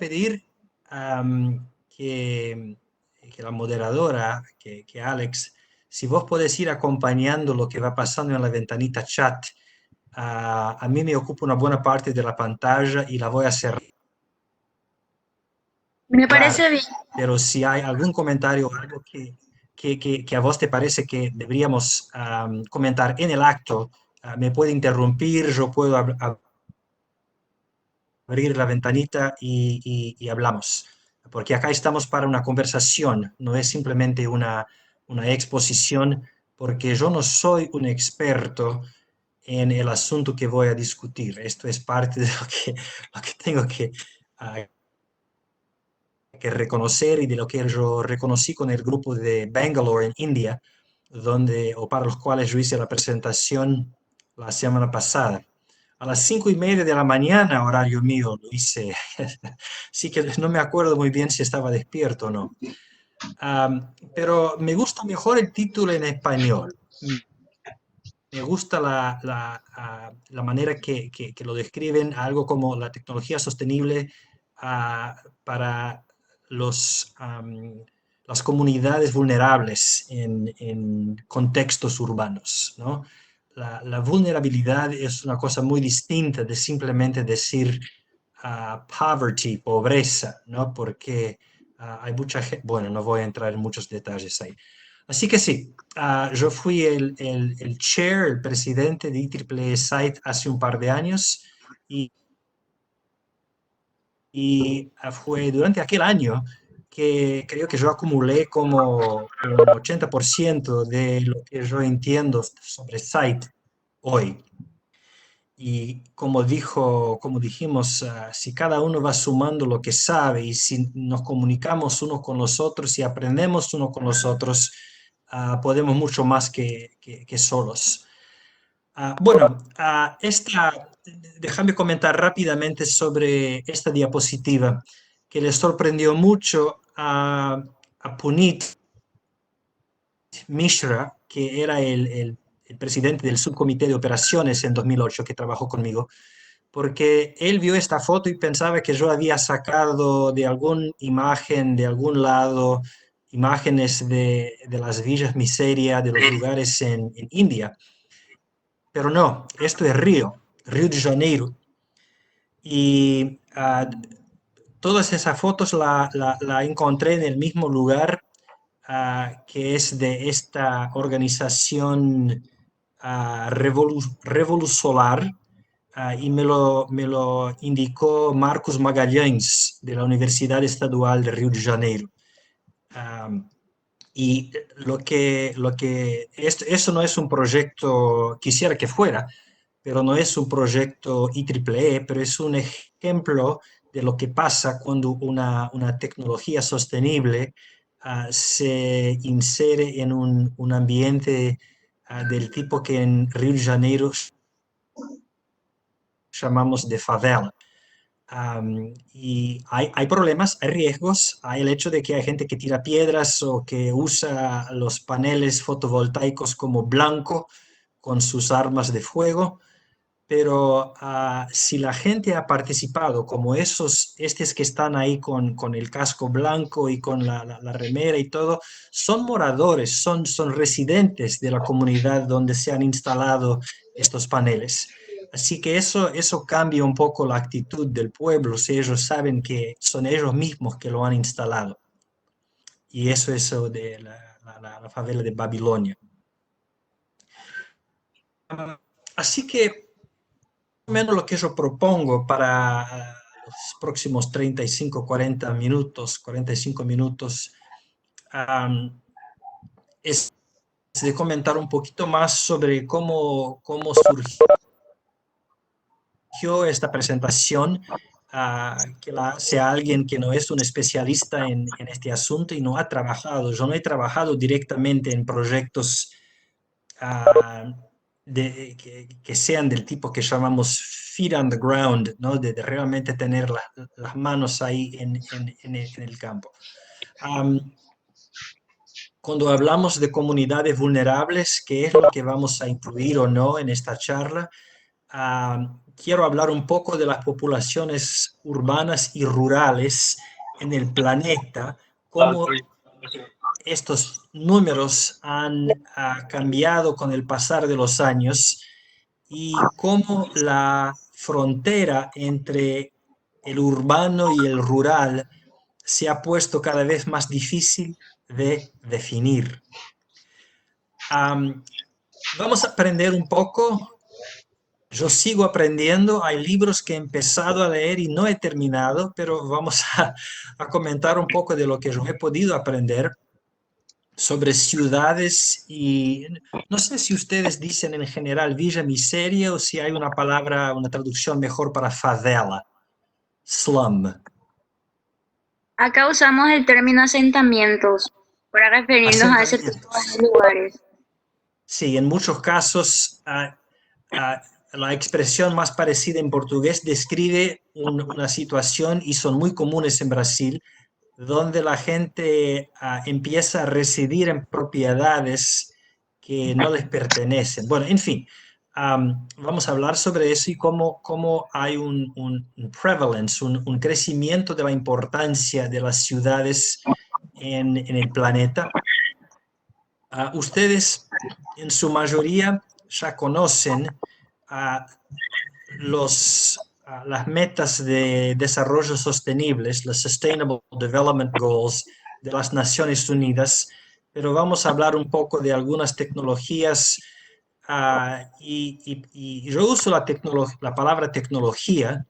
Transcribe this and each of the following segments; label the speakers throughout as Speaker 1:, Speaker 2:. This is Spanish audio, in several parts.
Speaker 1: pedir que la moderadora, que Alex, si vos podés ir acompañando lo que va pasando en la ventanita chat. A mí me ocupa una buena parte de la pantalla y la voy a cerrar.
Speaker 2: Me parece bien.
Speaker 1: Pero si hay algún comentario o algo que a vos te parece que deberíamos comentar en el acto, me puede interrumpir, yo puedo abrir la ventanita y hablamos. Porque acá estamos para una conversación, no es simplemente una exposición, porque yo no soy un experto en el asunto que voy a discutir. Esto es parte de lo que tengo que reconocer y de lo que yo reconocí con el grupo de Bangalore en India, o para los cuales yo hice la presentación la semana pasada. A las 5:30 de la mañana, horario mío, lo hice. Así que no me acuerdo muy bien si estaba despierto o no. Pero me gusta mejor el título en español. Me gusta la manera que lo describen, algo como la tecnología sostenible para las comunidades vulnerables en contextos urbanos, ¿no? La vulnerabilidad es una cosa muy distinta de simplemente decir poverty, pobreza, ¿no? Porque hay mucha gente, bueno, no voy a entrar en muchos detalles ahí. Así que sí, yo fui el chair, el presidente de IEEE Site hace un par de años y fue durante aquel año que creo que yo acumulé como un 80% de lo que yo entiendo sobre Site hoy. Y como dijimos, si cada uno va sumando lo que sabe y si nos comunicamos unos con los otros y aprendemos unos con los otros, podemos mucho más que solos. Bueno, déjame comentar rápidamente sobre esta diapositiva que le sorprendió mucho a Puneet Mishra, que era el presidente del subcomité de operaciones en 2008, que trabajó conmigo, porque él vio esta foto y pensaba que yo había sacado de alguna imagen, de algún lado, imágenes de las villas miseria, de los lugares en India. Pero no, esto es Río de Janeiro. Y todas esas fotos la encontré en el mismo lugar que es de esta organización Revolusolar, y me lo indicó Marcos Magalhães, de la Universidad Estadual de Río de Janeiro. Y eso no es un proyecto, quisiera que fuera, pero no es un proyecto IEEE, pero es un ejemplo de lo que pasa cuando una tecnología sostenible se insere en un ambiente del tipo que en Río de Janeiro llamamos de favela. Y hay problemas, hay riesgos, hay el hecho de que hay gente que tira piedras o que usa los paneles fotovoltaicos como blanco con sus armas de fuego, pero si la gente ha participado, como estos que están ahí con el casco blanco y con la remera y todo, son moradores, son residentes de la comunidad donde se han instalado estos paneles. Así que eso cambia un poco la actitud del pueblo, si ellos saben que son ellos mismos que lo han instalado. Y eso es de la favela de Babilonia. Así que menos lo que yo propongo para los próximos 35, 40 minutos, 45 minutos, es de comentar un poquito más sobre cómo surgió esta presentación, que la hace alguien que no es un especialista en este asunto y no ha trabajado. Yo no he trabajado directamente en proyectos uh, que sean del tipo que llamamos feet on the ground, ¿no? De realmente tener las manos ahí en el campo. Cuando hablamos de comunidades vulnerables, ¿qué es lo que vamos a incluir o no en esta charla? quiero hablar un poco de las poblaciones urbanas y rurales en el planeta, cómo estos números han cambiado con el pasar de los años y cómo la frontera entre el urbano y el rural se ha puesto cada vez más difícil de definir. Vamos a aprender un poco. Yo sigo aprendiendo. Hay libros que he empezado a leer y no he terminado, pero vamos a comentar un poco de lo que yo he podido aprender sobre ciudades y no sé si ustedes dicen en general Villa Miseria o si hay una palabra, una traducción mejor para favela, slum.
Speaker 2: Acá usamos el término asentamientos para referirnos a ese tipo
Speaker 1: Asentamientos.
Speaker 2: de lugares.
Speaker 1: Sí, en muchos casos la expresión más parecida en portugués describe una situación y son muy comunes en Brasil, donde la gente empieza a residir en propiedades que no les pertenecen. Bueno, en fin, vamos a hablar sobre eso y cómo hay un prevalence, un crecimiento de la importancia de las ciudades en el planeta. Ustedes, en su mayoría, ya conocen ah, las metas de desarrollo sostenibles, los Sustainable Development Goals de las Naciones Unidas, pero vamos a hablar un poco de algunas tecnologías y yo uso la palabra tecnología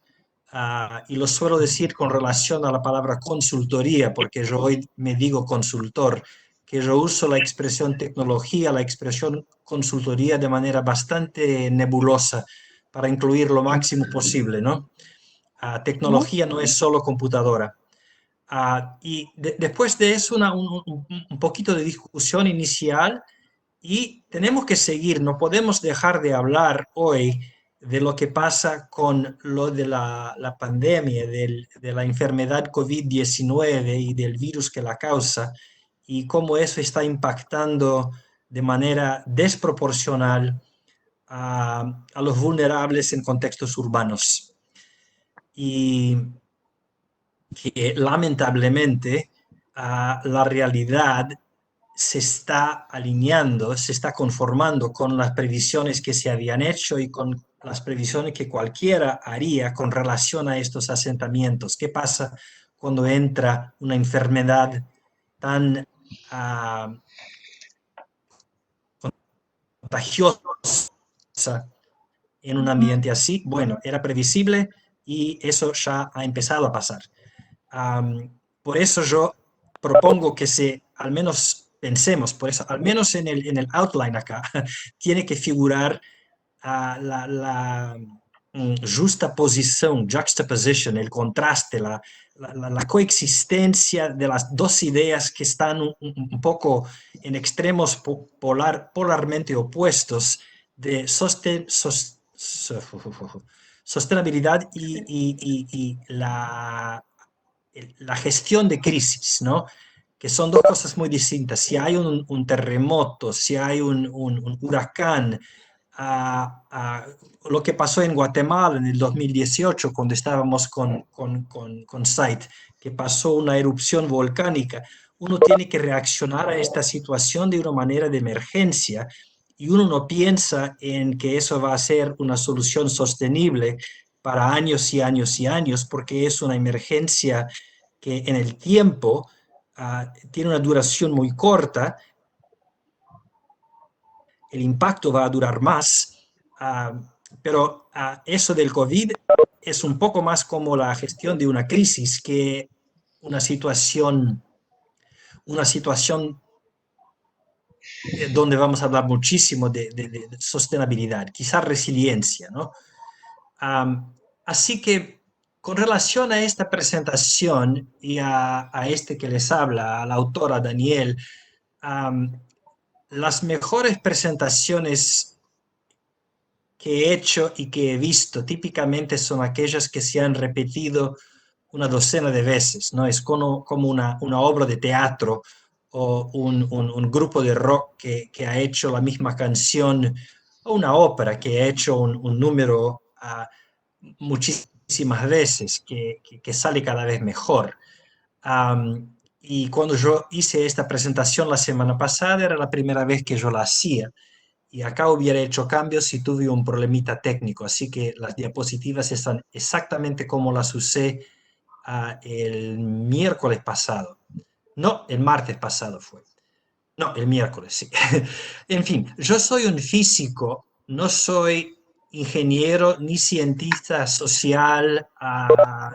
Speaker 1: y lo suelo decir con relación a la palabra consultoría, porque yo hoy me digo consultor, que yo uso la expresión tecnología, la expresión consultoría de manera bastante nebulosa para incluir lo máximo posible, ¿no? Tecnología no es solo computadora. Después de eso, un poquito de discusión inicial y tenemos que seguir, no podemos dejar de hablar hoy de lo que pasa con lo de la pandemia, de la enfermedad COVID-19 y del virus que la causa y cómo eso está impactando de manera desproporcional a los vulnerables en contextos urbanos. Y que lamentablemente la realidad se está alineando, se está conformando con las previsiones que se habían hecho y con las previsiones que cualquiera haría con relación a estos asentamientos. ¿Qué pasa cuando entra una enfermedad tan contagiosa en un ambiente así? Bueno, era previsible y eso ya ha empezado a pasar. Por eso yo propongo que al menos pensemos, por eso, al menos en el outline acá, tiene que figurar la justa posición, juxtaposition, el contraste, la coexistencia de las dos ideas que están un poco en extremos polarmente opuestos de sostenibilidad y la gestión de crisis, ¿no? Que son dos cosas muy distintas. Si hay un terremoto, si hay un huracán, lo que pasó en Guatemala en el 2018, cuando estábamos con SITE, que pasó una erupción volcánica, uno tiene que reaccionar a esta situación de una manera de emergencia y uno no piensa en que eso va a ser una solución sostenible para años y años y años, porque es una emergencia que en el tiempo tiene una duración muy corta, el impacto va a durar más, pero eso del COVID es un poco más como la gestión de una crisis que una situación donde vamos a hablar muchísimo de sostenibilidad, quizás resiliencia, ¿no? Así que con relación a esta presentación y a este que les habla, a la autora Daniel, las mejores presentaciones que he hecho y que he visto típicamente son aquellas que se han repetido una docena de veces, ¿no? Es como una obra de teatro o un grupo de rock que ha hecho la misma canción o una ópera que he hecho un número muchísimas veces, que sale cada vez mejor. Y cuando yo hice esta presentación la semana pasada, era la primera vez que yo la hacía. Y acá hubiera hecho cambios si tuve un problemita técnico. Así que las diapositivas están exactamente como las usé el miércoles pasado. No, el martes pasado fue. No, el miércoles, sí. En fin, yo soy un físico, no soy ingeniero, ni cientista social,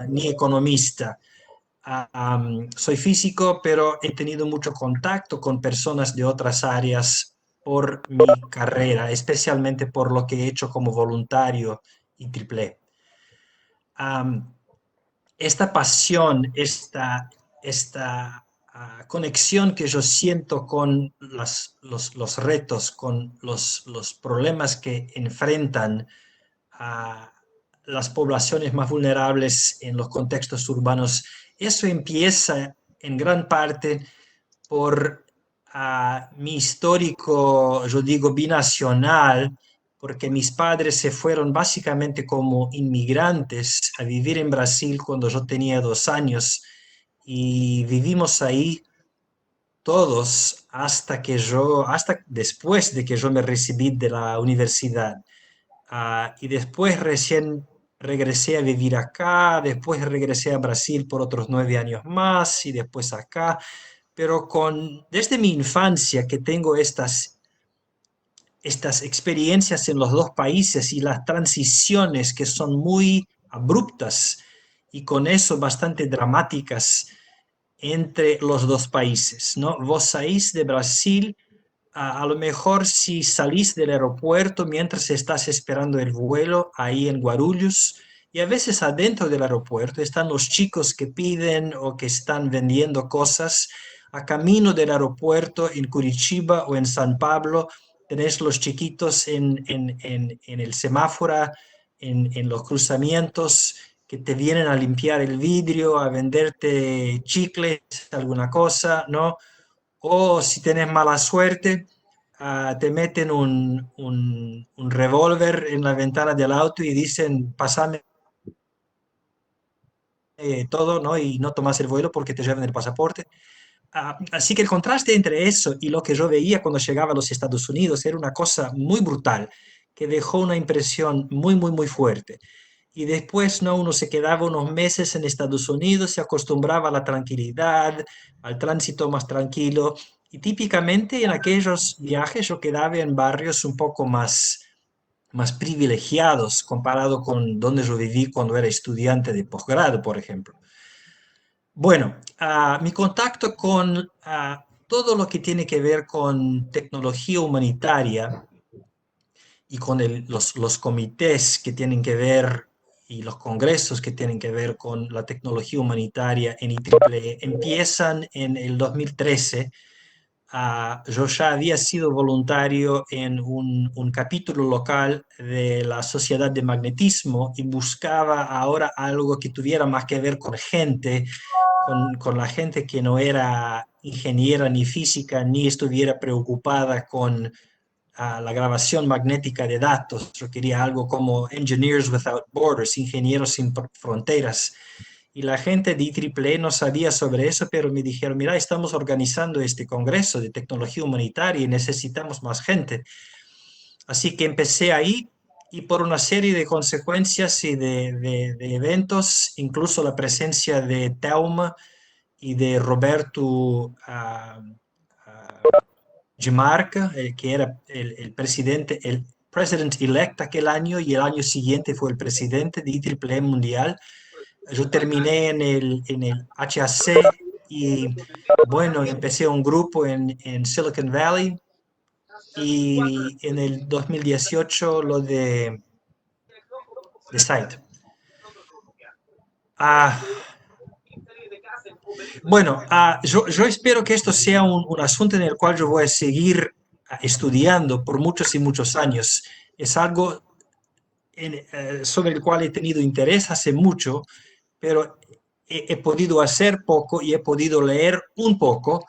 Speaker 1: ni economista. Soy físico, pero he tenido mucho contacto con personas de otras áreas por mi carrera, especialmente por lo que he hecho como voluntario y triple. Esta pasión, esta conexión que yo siento con los retos, con los problemas que enfrentan a las poblaciones más vulnerables en los contextos urbanos, eso empieza en gran parte por mi histórico, yo digo, binacional, porque mis padres se fueron básicamente como inmigrantes a vivir en Brasil cuando yo tenía 2 años y vivimos ahí todos hasta después de que yo me recibí de la universidad. Y después recién regresé a vivir acá, después regresé a Brasil por otros 9 años más y después acá, pero desde mi infancia que tengo estas experiencias en los dos países y las transiciones que son muy abruptas y con eso bastante dramáticas entre los dos países, ¿no? Vos salís de Brasil, a lo mejor si salís del aeropuerto mientras estás esperando el vuelo ahí en Guarulhos, y a veces adentro del aeropuerto están los chicos que piden o que están vendiendo cosas. A camino del aeropuerto en Curitiba o en San Pablo, tenés los chiquitos en el semáforo, en los cruzamientos, que te vienen a limpiar el vidrio, a venderte chicles, alguna cosa, ¿no? O si tienes mala suerte, te meten un revólver en la ventana del auto y dicen, pasame todo, ¿no? Y no tomas el vuelo porque te llevan el pasaporte. Así que el contraste entre eso y lo que yo veía cuando llegaba a los Estados Unidos era una cosa muy brutal, que dejó una impresión muy, muy, muy fuerte. Y después, ¿no? Uno se quedaba unos meses en Estados Unidos, se acostumbraba a la tranquilidad, al tránsito más tranquilo. Y típicamente en aquellos viajes yo quedaba en barrios un poco más privilegiados comparado con donde yo viví cuando era estudiante de posgrado, por ejemplo. Bueno, mi contacto con todo lo que tiene que ver con tecnología humanitaria y con los comités que tienen que ver y los congresos que tienen que ver con la tecnología humanitaria en IEEE empiezan en el 2013. Yo ya había sido voluntario en un capítulo local de la Sociedad de Magnetismo y buscaba ahora algo que tuviera más que ver con gente, con la gente que no era ingeniera ni física, ni estuviera preocupada con la grabación magnética de datos. Yo quería algo como Engineers Without Borders, Ingenieros sin Fronteras. Y la gente de IEEE no sabía sobre eso, pero me dijeron, mira, estamos organizando este congreso de tecnología humanitaria y necesitamos más gente. Así que empecé ahí y por una serie de consecuencias y de eventos, incluso la presencia de Teuma y de Roberto Gemarca, el que era el presidente, el president elect aquel año y el año siguiente fue el presidente de IEEE Mundial. Yo terminé en el HAC y bueno, empecé un grupo en Silicon Valley y en el 2018 lo de Site. Ah, bueno, yo espero que esto sea un asunto en el cual yo voy a seguir estudiando por muchos y muchos años. Es algo sobre el cual he tenido interés hace mucho, pero he podido hacer poco y he podido leer un poco.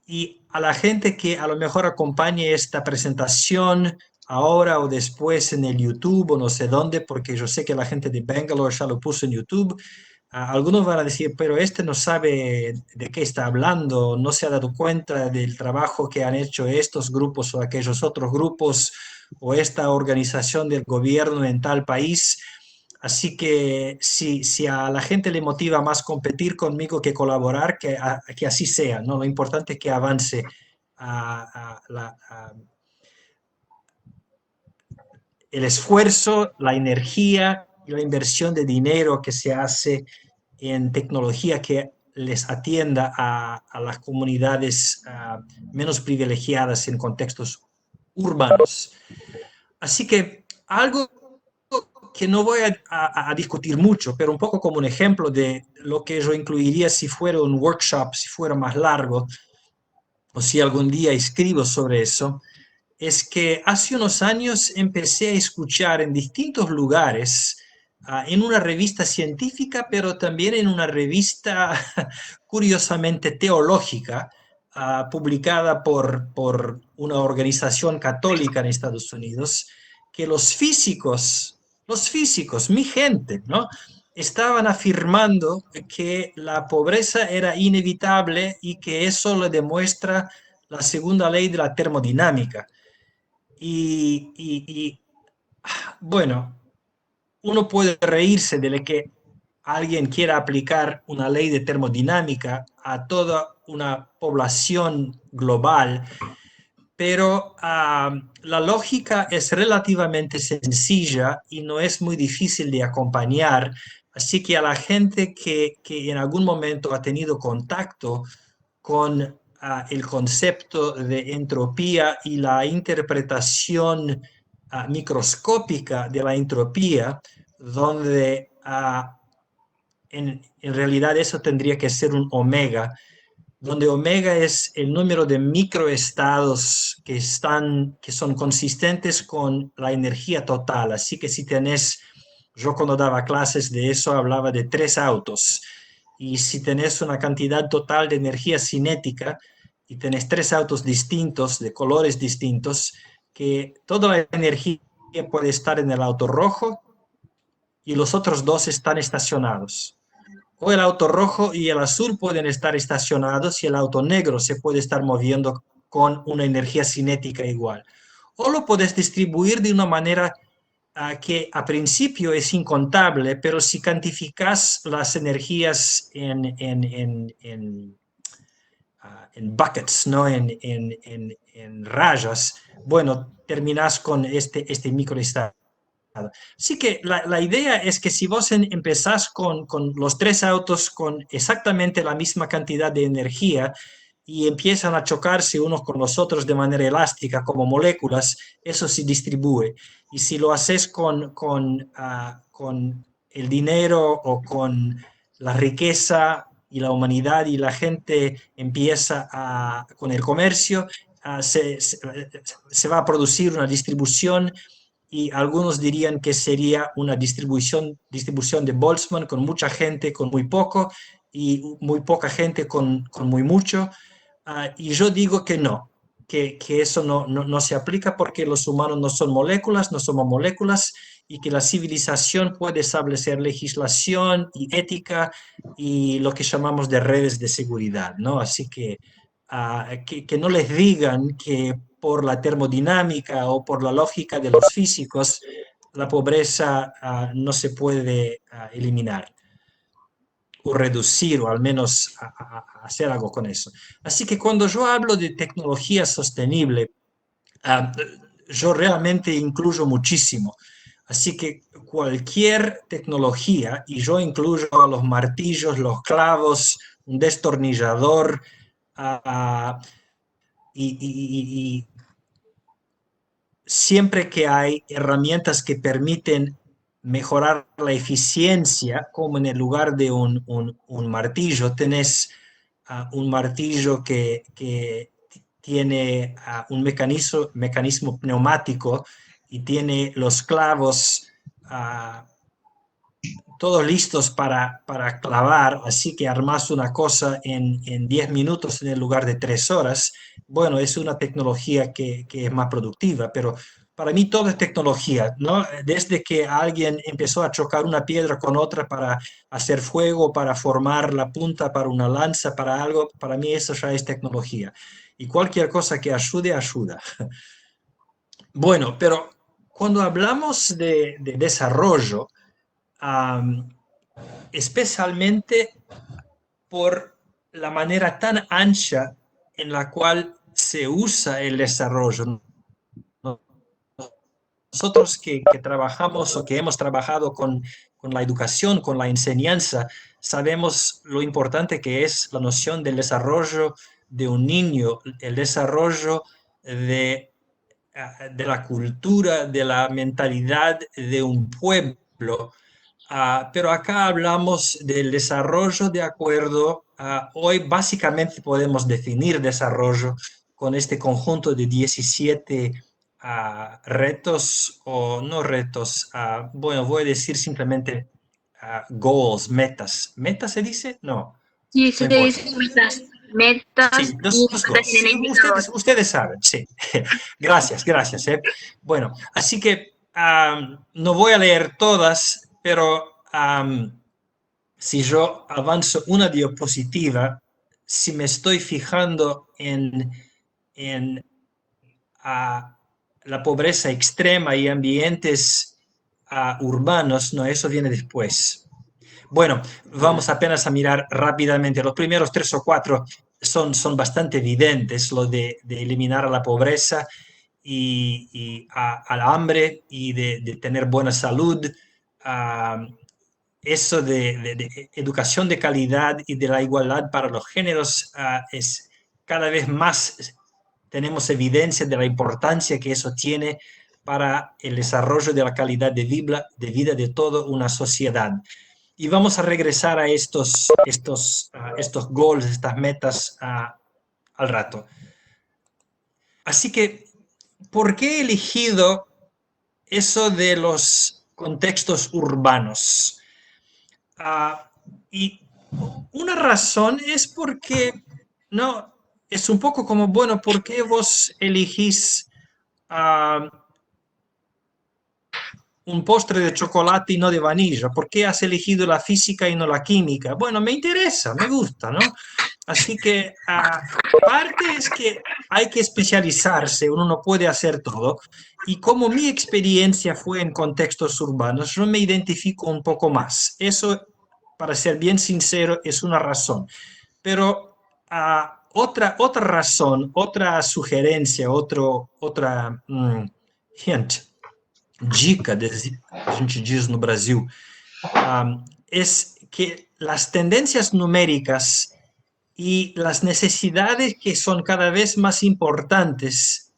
Speaker 1: Y a la gente que a lo mejor acompañe esta presentación, ahora o después en el YouTube o no sé dónde, porque yo sé que la gente de Bangalore ya lo puso en YouTube. Algunos van a decir, pero este no sabe de qué está hablando, no se ha dado cuenta del trabajo que han hecho estos grupos o aquellos otros grupos o esta organización del gobierno en tal país. Así que si a la gente le motiva más competir conmigo que colaborar, que así sea, ¿no? Lo importante es que avance el esfuerzo, la energía y la inversión de dinero que se hace en tecnología que les atienda a las comunidades menos privilegiadas en contextos urbanos. Así que algo que no voy a discutir mucho, pero un poco como un ejemplo de lo que yo incluiría si fuera un workshop, si fuera más largo, o si algún día escribo sobre eso, es que hace unos años empecé a escuchar en distintos lugares, en una revista científica, pero también en una revista curiosamente teológica, publicada por una organización católica en Estados Unidos, que los físicos, mi gente, ¿no? Estaban afirmando que la pobreza era inevitable y que eso le demuestra la segunda ley de la termodinámica. Y, bueno, uno puede reírse de que alguien quiera aplicar una ley de termodinámica a toda una población global, pero la lógica es relativamente sencilla y no es muy difícil de acompañar. Así que a la gente que en algún momento ha tenido contacto con el concepto de entropía y la interpretación microscópica de la entropía, donde en realidad eso tendría que ser un omega, donde omega es el número de microestados que son consistentes con la energía total. Así que si tenés, yo cuando daba clases de eso hablaba de 3 autos. Y si tenés una cantidad total de energía cinética y tenés 3 autos distintos, de colores distintos, que toda la energía puede estar en el auto rojo y los otros dos están estacionados. O el auto rojo y el azul pueden estar estacionados y el auto negro se puede estar moviendo con una energía cinética igual. O lo puedes distribuir de una manera que a principio es incontable, pero si cuantificas las energías en buckets, ¿no? En rayas, bueno, terminas con este microestado. Así que la idea es que si vos empezás con los 3 autos con exactamente la misma cantidad de energía y empiezan a chocarse unos con los otros de manera elástica como moléculas, eso se distribuye. Y si lo haces con el dinero o con la riqueza y la humanidad y la gente empieza con el comercio, se va a producir una distribución y algunos dirían que sería una distribución de Boltzmann con mucha gente con muy poco y muy poca gente con muy mucho. Y yo digo que no, que eso no se aplica porque los humanos no son moléculas, no somos moléculas y que la civilización puede establecer legislación y ética y lo que llamamos de redes de seguridad, ¿no? Así que no les digan que por la termodinámica o por la lógica de los físicos la pobreza no se puede eliminar o reducir o al menos hacer algo con eso. Así que cuando yo hablo de tecnología sostenible, uh, yo realmente incluyo muchísimo. Así que cualquier tecnología, y yo incluyo los martillos, los clavos, un destornillador, uh, y siempre que hay herramientas que permiten mejorar la eficiencia, como en el lugar de un martillo, tenés un martillo que tiene un mecanismo pneumático y tiene los clavos todos listos para clavar, así que armas una cosa en 10 minutos en el lugar de 3 horas. Bueno, es una tecnología que es más productiva, pero para mí todo es tecnología, ¿no? Desde que alguien empezó a chocar una piedra con otra para hacer fuego, para formar la punta para una lanza, para algo, para mí eso ya es tecnología. Y cualquier cosa que ayude, ayuda. Bueno, pero cuando hablamos de desarrollo, am, especialmente por la manera tan ancha en la cual se usa el desarrollo, ¿no? Nosotros que trabajamos o que hemos trabajado con la educación, con la enseñanza, sabemos lo importante que es la noción del desarrollo de un niño, el desarrollo de la cultura, de la mentalidad de un pueblo. Pero acá hablamos del desarrollo de acuerdo a, hoy básicamente podemos definir desarrollo con este conjunto de 17 retos o no retos, bueno, voy a decir simplemente goals, metas. ¿Metas se dice? No,
Speaker 2: Sí,
Speaker 1: no
Speaker 2: se
Speaker 1: importa.
Speaker 2: dice metas,
Speaker 1: Sí,
Speaker 2: metas y
Speaker 1: los
Speaker 2: metas
Speaker 1: goals.
Speaker 2: tienen indicadores.
Speaker 1: Ustedes saben, sí. Gracias, gracias. Bueno, así que no voy a leer todas, pero si yo avanzo una diapositiva, si me estoy fijando en la pobreza extrema y ambientes urbanos, no, eso viene después. Bueno, vamos apenas a mirar rápidamente. Los primeros tres o cuatro son bastante evidentes, lo de eliminar a la pobreza y al hambre y de tener buena salud. ah, Eso de educación de calidad y de la igualdad para los géneros es cada vez más, tenemos evidencia de la importancia que eso tiene para el desarrollo de la calidad de vida de toda una sociedad. Y vamos a regresar a estos goals, estas metas al rato. Así que, ¿por qué he elegido eso de los contextos urbanos? Y una razón es porque, no, es un poco como, bueno, ¿por qué vos elegís uh, un postre de chocolate y no de vainilla? ¿Por qué has elegido la física y no la química? Bueno, me interesa, me gusta, ¿no? Así que parte es que hay que especializarse, uno no puede hacer todo. Y como mi experiencia fue en contextos urbanos, yo me identifico un poco más. Eso, para ser bien sincero, es una razón. Pero otra razón, otra sugerência, outra hint, dica, a gente diz no Brasil, es que las tendencias numéricas y las necesidades que son cada vez más importantes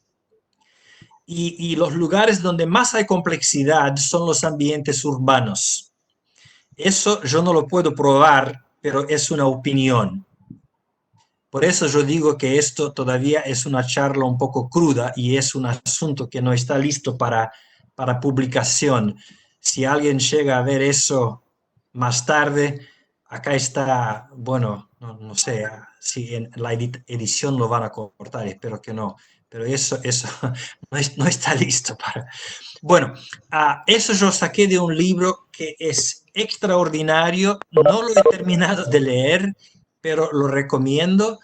Speaker 1: y los lugares donde más hay complejidad son los ambientes urbanos. Eso yo no lo puedo probar, pero es una opinión. Por eso yo digo que esto todavía es una charla un poco cruda y es un asunto que no está listo para publicación. Si alguien llega a ver eso más tarde, acá está, bueno, no sé si en la edición lo van a cortar, espero que no, pero eso no está listo para... Bueno, eso yo saqué de un libro que es extraordinario, no lo he terminado de leer, pero lo recomiendo.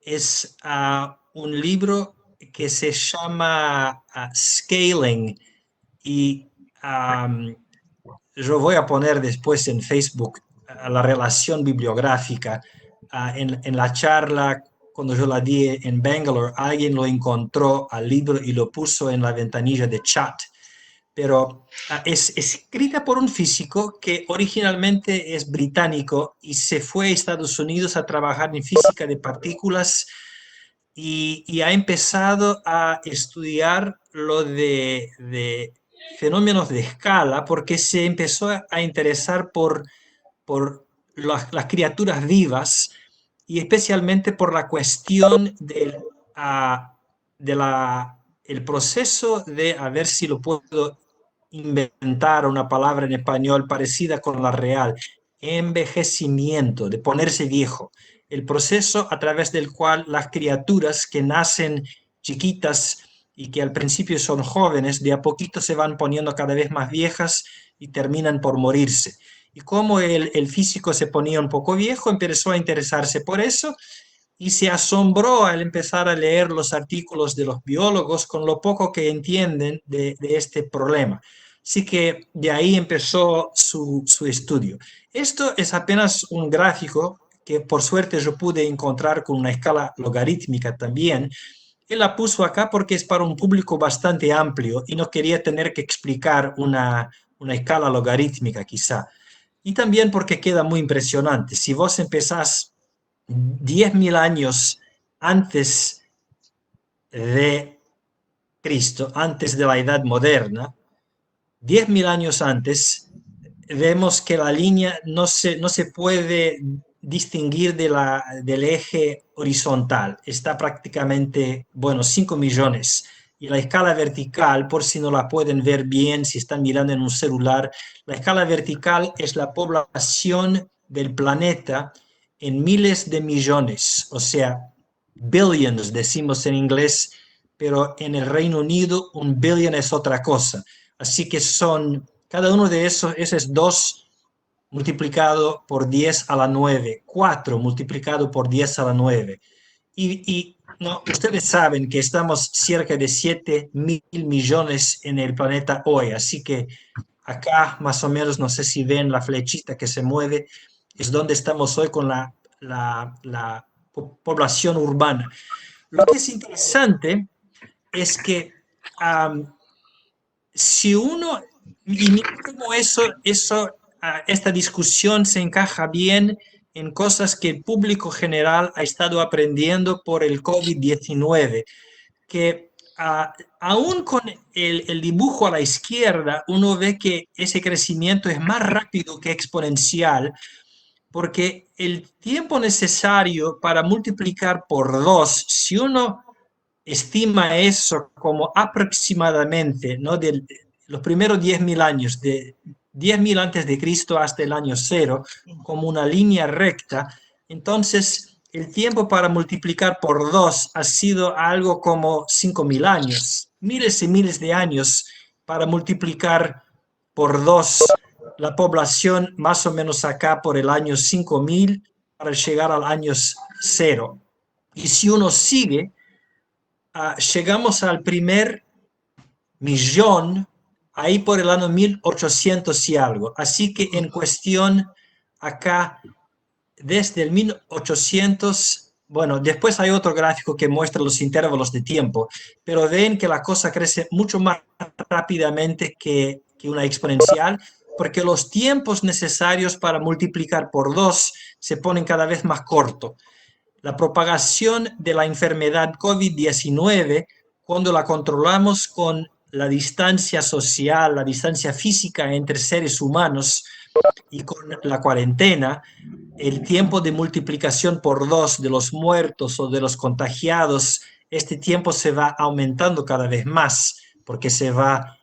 Speaker 1: Es un libro que se llama Scaling y yo voy a poner después en Facebook la relación bibliográfica. En la charla, cuando yo la di en Bangalore, alguien lo encontró al libro y lo puso en la ventanilla de chat, pero es escrita por un físico que originalmente es británico y se fue a Estados Unidos a trabajar en física de partículas y ha empezado a estudiar lo de fenómenos de escala porque se empezó a interesar por las criaturas vivas y especialmente por la cuestión de el proceso de, a ver si lo puedo inventar una palabra en español parecida con la real, envejecimiento, de ponerse viejo, el proceso a través del cual las criaturas que nacen chiquitas y que al principio son jóvenes, de a poquito se van poniendo cada vez más viejas y terminan por morirse. Y como el físico se ponía un poco viejo, empezó a interesarse por eso y se asombró al empezar a leer los artículos de los biólogos con lo poco que entienden de este problema. Así que de ahí empezó su estudio. Esto es apenas un gráfico que por suerte yo pude encontrar con una escala logarítmica también. Él la puso acá porque es para un público bastante amplio y no quería tener que explicar una escala logarítmica quizá. Y también porque queda muy impresionante. Si vos empezás 10.000 años antes de Cristo, antes de la Edad Moderna, 10.000 años antes, vemos que la línea no se puede distinguir del eje horizontal. Está prácticamente, bueno, 5 millones. Y la escala vertical, por si no la pueden ver bien, si están mirando en un celular, la escala vertical es la población del planeta en miles de millones, o sea, billions decimos en inglés, pero en el Reino Unido un billion es otra cosa. Así que son, cada uno de esos, ese es 2 multiplicado por 10 a la 9, 4 multiplicado por 10 a la 9. Y no, ustedes saben que estamos cerca de 7.000 millones en el planeta hoy, así que acá más o menos, no sé si ven la flechita que se mueve, es donde estamos hoy con la población urbana. Lo que es interesante es que si uno, y mira cómo esta discusión se encaja bien en cosas que el público general ha estado aprendiendo por el COVID-19, que aún con el dibujo a la izquierda, uno ve que ese crecimiento es más rápido que exponencial, porque el tiempo necesario para multiplicar por 2, si uno estima eso como aproximadamente, ¿no? De los primeros 10.000 años, de 10.000 antes de Cristo hasta el año cero, como una línea recta, entonces el tiempo para multiplicar por 2 ha sido algo como 5.000 años, miles y miles de años para multiplicar por 2 la población más o menos acá por el año 5.000 para llegar al año cero. Y si uno sigue, llegamos al primer millón ahí por el año 1800 y algo. Así que en cuestión acá, desde el 1800, bueno, después hay otro gráfico que muestra los intervalos de tiempo, pero ven que la cosa crece mucho más rápidamente que una exponencial, porque los tiempos necesarios para multiplicar por 2 se ponen cada vez más cortos. La propagación de la enfermedad COVID-19, cuando la controlamos con la distancia social, la distancia física entre seres humanos y con la cuarentena, el tiempo de multiplicación por 2 de los muertos o de los contagiados, este tiempo se va aumentando cada vez más porque se va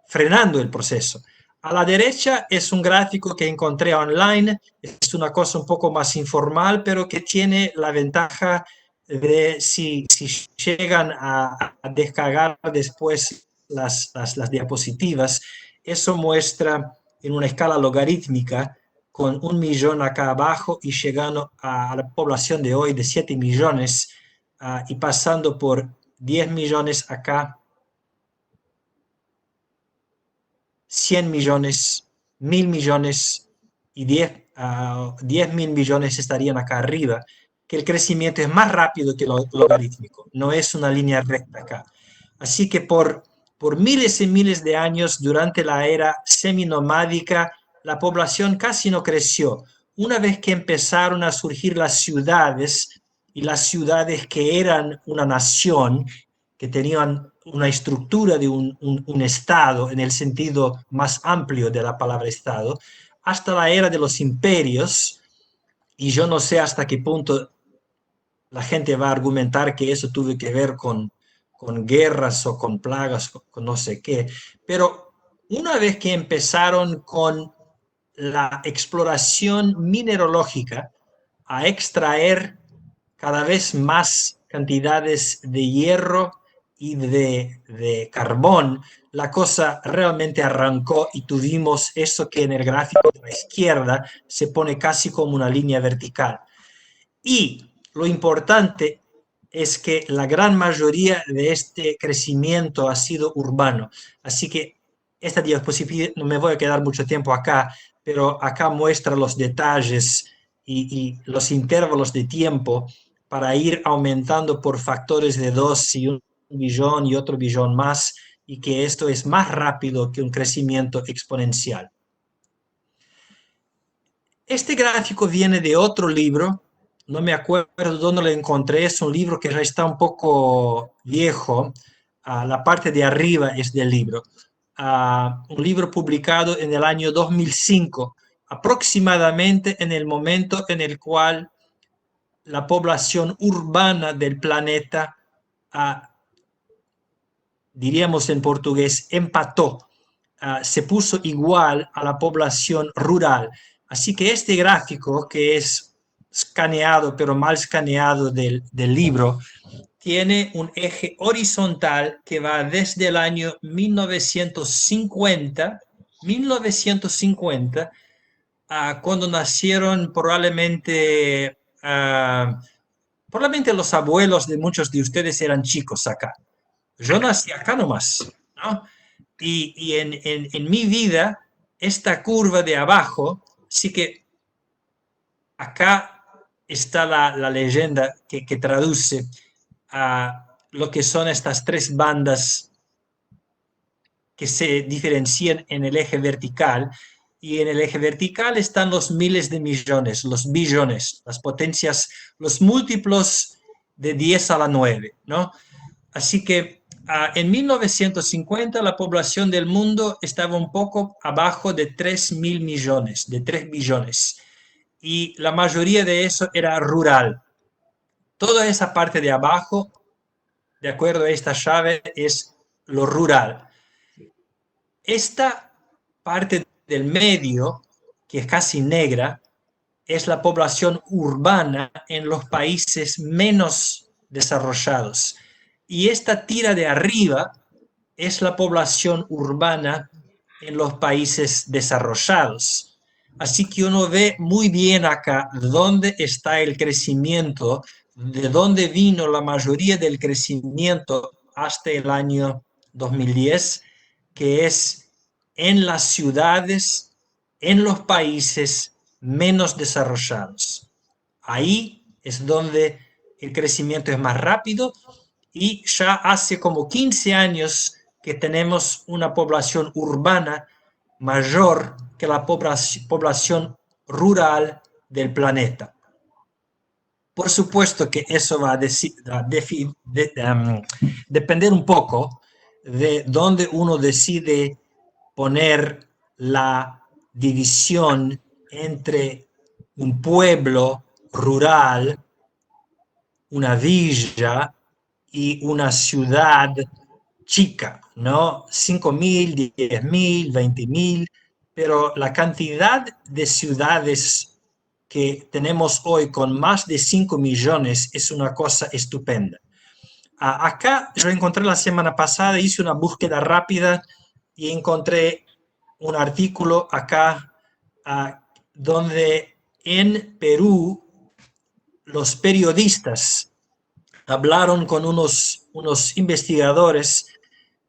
Speaker 1: frenando el proceso. A la derecha es un gráfico que encontré online, es una cosa un poco más informal, pero que tiene la ventaja de si llegan a descargar después las diapositivas, eso muestra en una escala logarítmica con 1 millón acá abajo y llegando a la población de hoy de 7 millones y pasando por 10 millones acá, 100 millones, 1.000 millones y 10.000 millones estarían acá arriba, que el crecimiento es más rápido que lo logarítmico, no es una línea recta acá. Así que por miles y miles de años, durante la era seminomádica, la población casi no creció. Una vez que empezaron a surgir las ciudades, y las ciudades que eran una nación, que tenían una estructura de un Estado en el sentido más amplio de la palabra Estado, hasta la era de los imperios, y yo no sé hasta qué punto la gente va a argumentar que eso tuvo que ver con guerras o con plagas, con no sé qué, pero una vez que empezaron con la exploración mineralógica a extraer cada vez más cantidades de hierro y de carbón, la cosa realmente arrancó y tuvimos eso que en el gráfico de la izquierda se pone casi como una línea vertical. Y lo importante es que la gran mayoría de este crecimiento ha sido urbano. Así que esta diapositiva, no me voy a quedar mucho tiempo acá, pero acá muestra los detalles y los intervalos de tiempo para ir aumentando por factores de 2 y un billón y otro billón más, y que esto es más rápido que un crecimiento exponencial. Este gráfico viene de otro libro, no me acuerdo dónde lo encontré, es un libro que ya está un poco viejo, la parte de arriba es del libro, un libro publicado en el año 2005, aproximadamente en el momento en el cual la población urbana del planeta, diríamos en portugués, empató, se puso igual a la población rural. Así que este gráfico, que es escaneado, pero mal escaneado del libro, tiene un eje horizontal que va desde el año 1950, cuando nacieron probablemente los abuelos de muchos de ustedes eran chicos acá. Yo nací acá nomás, ¿no? Y en mi vida, esta curva de abajo, sí que acá está la leyenda que traduce a lo que son estas tres bandas que se diferencian en el eje vertical, y en el eje vertical están los miles de millones, los billones, las potencias, los múltiplos de 10 a la 9, ¿no? Así que en 1950 la población del mundo estaba un poco abajo de 3.000 millones, de 3 billones, y la mayoría de eso era rural. Toda esa parte de abajo, de acuerdo a esta llave, es lo rural. Esta parte del medio, que es casi negra, es la población urbana en los países menos desarrollados. Y esta tira de arriba es la población urbana en los países desarrollados. Así que uno ve muy bien acá dónde está el crecimiento, de dónde vino la mayoría del crecimiento hasta el año 2010, que es en las ciudades, en los países menos desarrollados. Ahí es donde el crecimiento es más rápido, y ya hace como 15 años que tenemos una población urbana mayor que la población rural del planeta. Por supuesto que eso va a depender un poco de dónde uno decide poner la división entre un pueblo rural, una villa y una ciudad chica, ¿no? 5.000, 10.000, 20.000, pero la cantidad de ciudades que tenemos hoy con más de 5 millones es una cosa estupenda. Acá yo encontré la semana pasada, hice una búsqueda rápida y encontré un artículo acá donde en Perú los periodistas hablaron con unos investigadores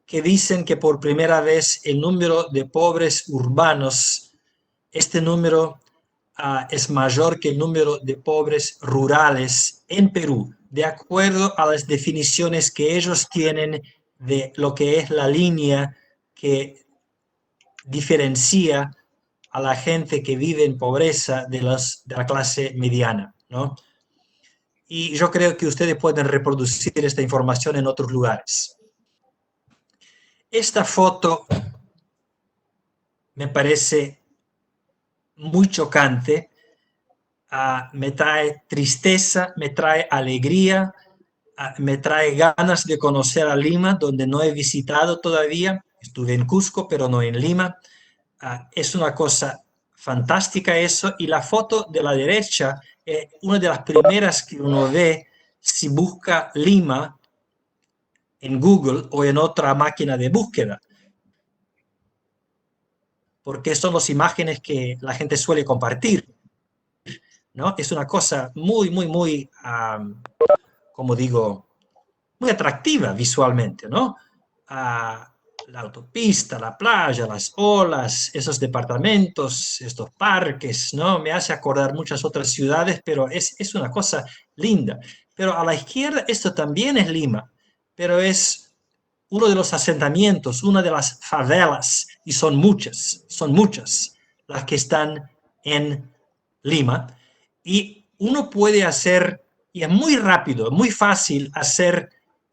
Speaker 1: que dicen que por primera vez el número de pobres urbanos, este número es mayor que el número de pobres rurales en Perú, de acuerdo a las definiciones que ellos tienen de lo que es la línea que diferencia a la gente que vive en pobreza de la clase mediana, ¿no? Y yo creo que ustedes pueden reproducir esta información en otros lugares. Esta foto me parece muy chocante, me trae tristeza, me trae alegría, me trae ganas de conocer a Lima, donde no he visitado todavía. Estuve en Cusco, pero no en Lima. Es una cosa fantástica eso, y la foto de la derecha, una de las primeras que uno ve si busca Lima en Google o en otra máquina de búsqueda, porque son las imágenes que la gente suele compartir, ¿no? Es una cosa muy, muy, muy, como digo, muy atractiva visualmente, ¿no? La autopista, la playa, las olas, esos departamentos, estos parques, ¿no? Me hace acordar muchas otras ciudades, pero es una cosa linda. Pero a la izquierda esto también es Lima, pero es uno de los asentamientos, una de las favelas, y son muchas las que están en Lima. Y uno puede hacer, y es muy rápido, muy fácil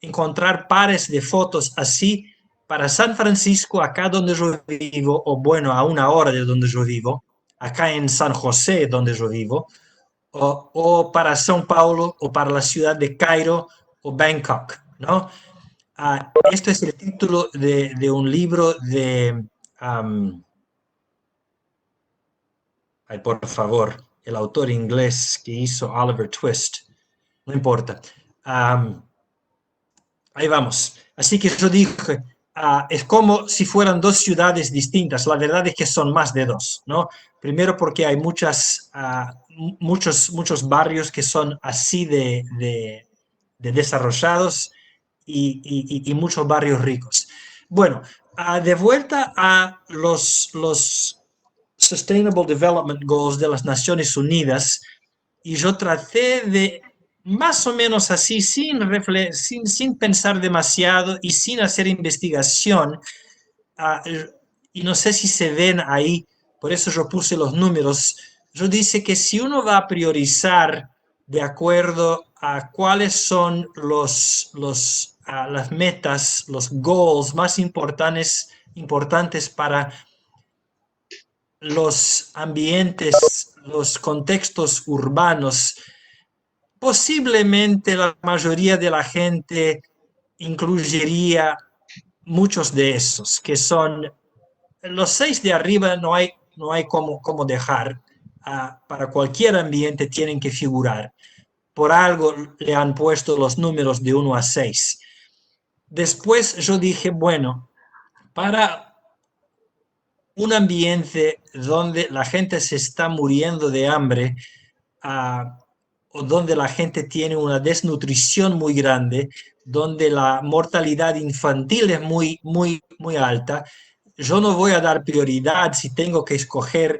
Speaker 1: encontrar pares de fotos así para San Francisco, acá donde yo vivo, o bueno, a una hora de donde yo vivo, acá en San José, donde yo vivo, o para São Paulo, o para la ciudad de Cairo o Bangkok, ¿no? Esto es el título de un libro de, ay, por favor, el autor inglés que hizo Oliver Twist, no importa. Ahí vamos. Así que yo dije, es como si fueran dos ciudades distintas. La verdad es que son más de dos, ¿no? Primero porque hay muchos barrios que son así de desarrollados y muchos barrios ricos. Bueno, de vuelta a los Sustainable Development Goals de las Naciones Unidas, y yo traté de más o menos así, sin pensar demasiado y sin hacer investigación, y no sé si se ven ahí, por eso yo puse los números. Yo dice que si uno va a priorizar de acuerdo a cuáles son las metas, los goals más importantes para los ambientes, los contextos urbanos, posiblemente la mayoría de la gente incluiría muchos de esos, que son los 6 de arriba, no hay cómo dejar. Para cualquier ambiente tienen que figurar. Por algo le han puesto los números de 1 a 6. Después yo dije, bueno, para un ambiente donde la gente se está muriendo de hambre, o donde la gente tiene una desnutrición muy grande, donde la mortalidad infantil es muy, muy, muy alta, yo no voy a dar prioridad, si tengo que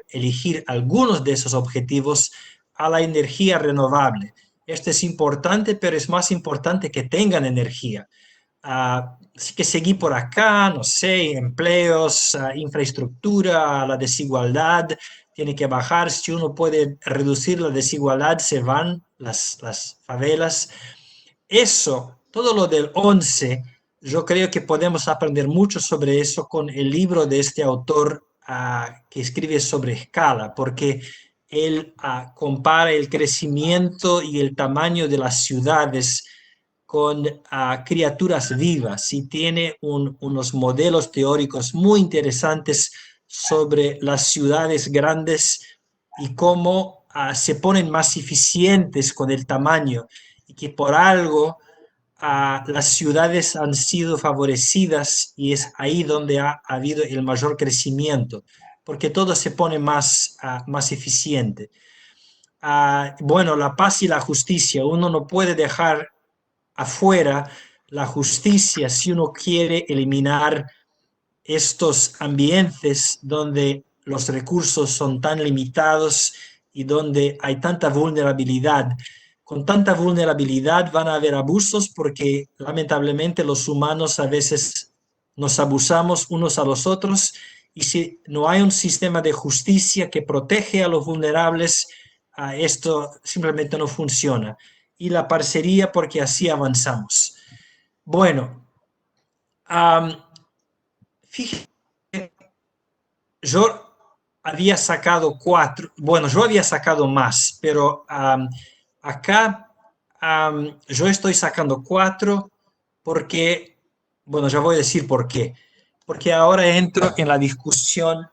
Speaker 1: elegir algunos de esos objetivos, a la energía renovable. Esto es importante, pero es más importante que tengan energía. Así que seguí por acá, no sé, empleos, infraestructura, la desigualdad tiene que bajar. Si uno puede reducir la desigualdad, se van las favelas. Eso, todo lo del 11, yo creo que podemos aprender mucho sobre eso con el libro de este autor que escribe sobre escala, porque él compara el crecimiento y el tamaño de las ciudades con criaturas vivas, y tiene unos modelos teóricos muy interesantes sobre las ciudades grandes y cómo se ponen más eficientes con el tamaño, y que por algo las ciudades han sido favorecidas y es ahí donde ha habido el mayor crecimiento, porque todo se pone más eficiente. Bueno, la paz y la justicia, uno no puede dejar afuera la justicia si uno quiere eliminar estos ambientes donde los recursos son tan limitados y donde hay tanta vulnerabilidad. Con tanta vulnerabilidad van a haber abusos, porque lamentablemente los humanos a veces nos abusamos unos a los otros, y si no hay un sistema de justicia que protege a los vulnerables, esto simplemente no funciona. Y la parcería, porque así avanzamos. Bueno, fíjate, yo había sacado 4, bueno, yo había sacado más, pero acá yo estoy sacando 4 porque, bueno, ya voy a decir por qué. Porque ahora entro en la discusión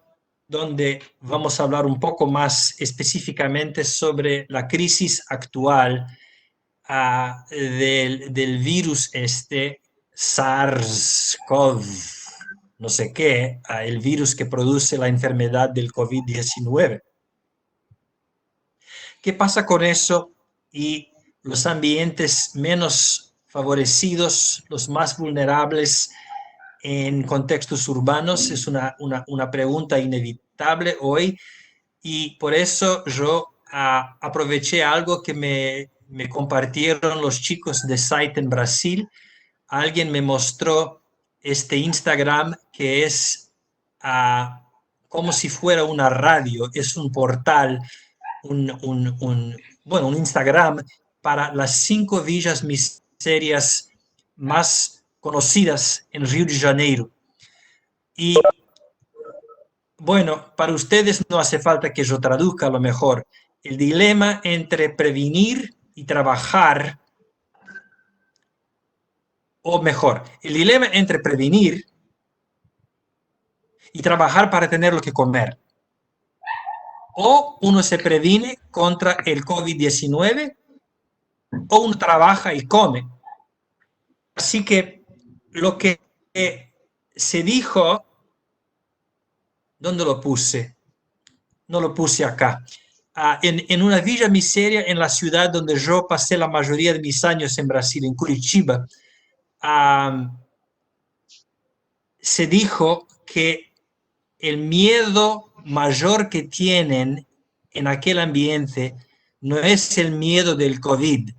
Speaker 1: donde vamos a hablar un poco más específicamente sobre la crisis actual del virus SARS-CoV, no sé qué, el virus que produce la enfermedad del COVID-19. ¿Qué pasa con eso y los ambientes menos favorecidos, los más vulnerables en contextos urbanos? Es una pregunta inevitable hoy, y por eso yo aproveché algo que me compartieron los chicos de Site en Brasil. Alguien me mostró este Instagram que es como si fuera una radio, es un portal, un Instagram para las 5 villas miserias más conocidas en Río de Janeiro. Y bueno, para ustedes no hace falta que yo traduzca a lo mejor. El dilema entre prevenir y trabajar, o mejor, el dilema entre prevenir y trabajar para tener lo que comer. O uno se previne contra el COVID-19 o uno trabaja y come. Así que lo que se dijo, ¿dónde lo puse? No lo puse acá. En una villa miseria en la ciudad donde yo pasé la mayoría de mis años en Brasil, en Curitiba, se dijo que el miedo mayor que tienen en aquel ambiente no es el miedo del COVID,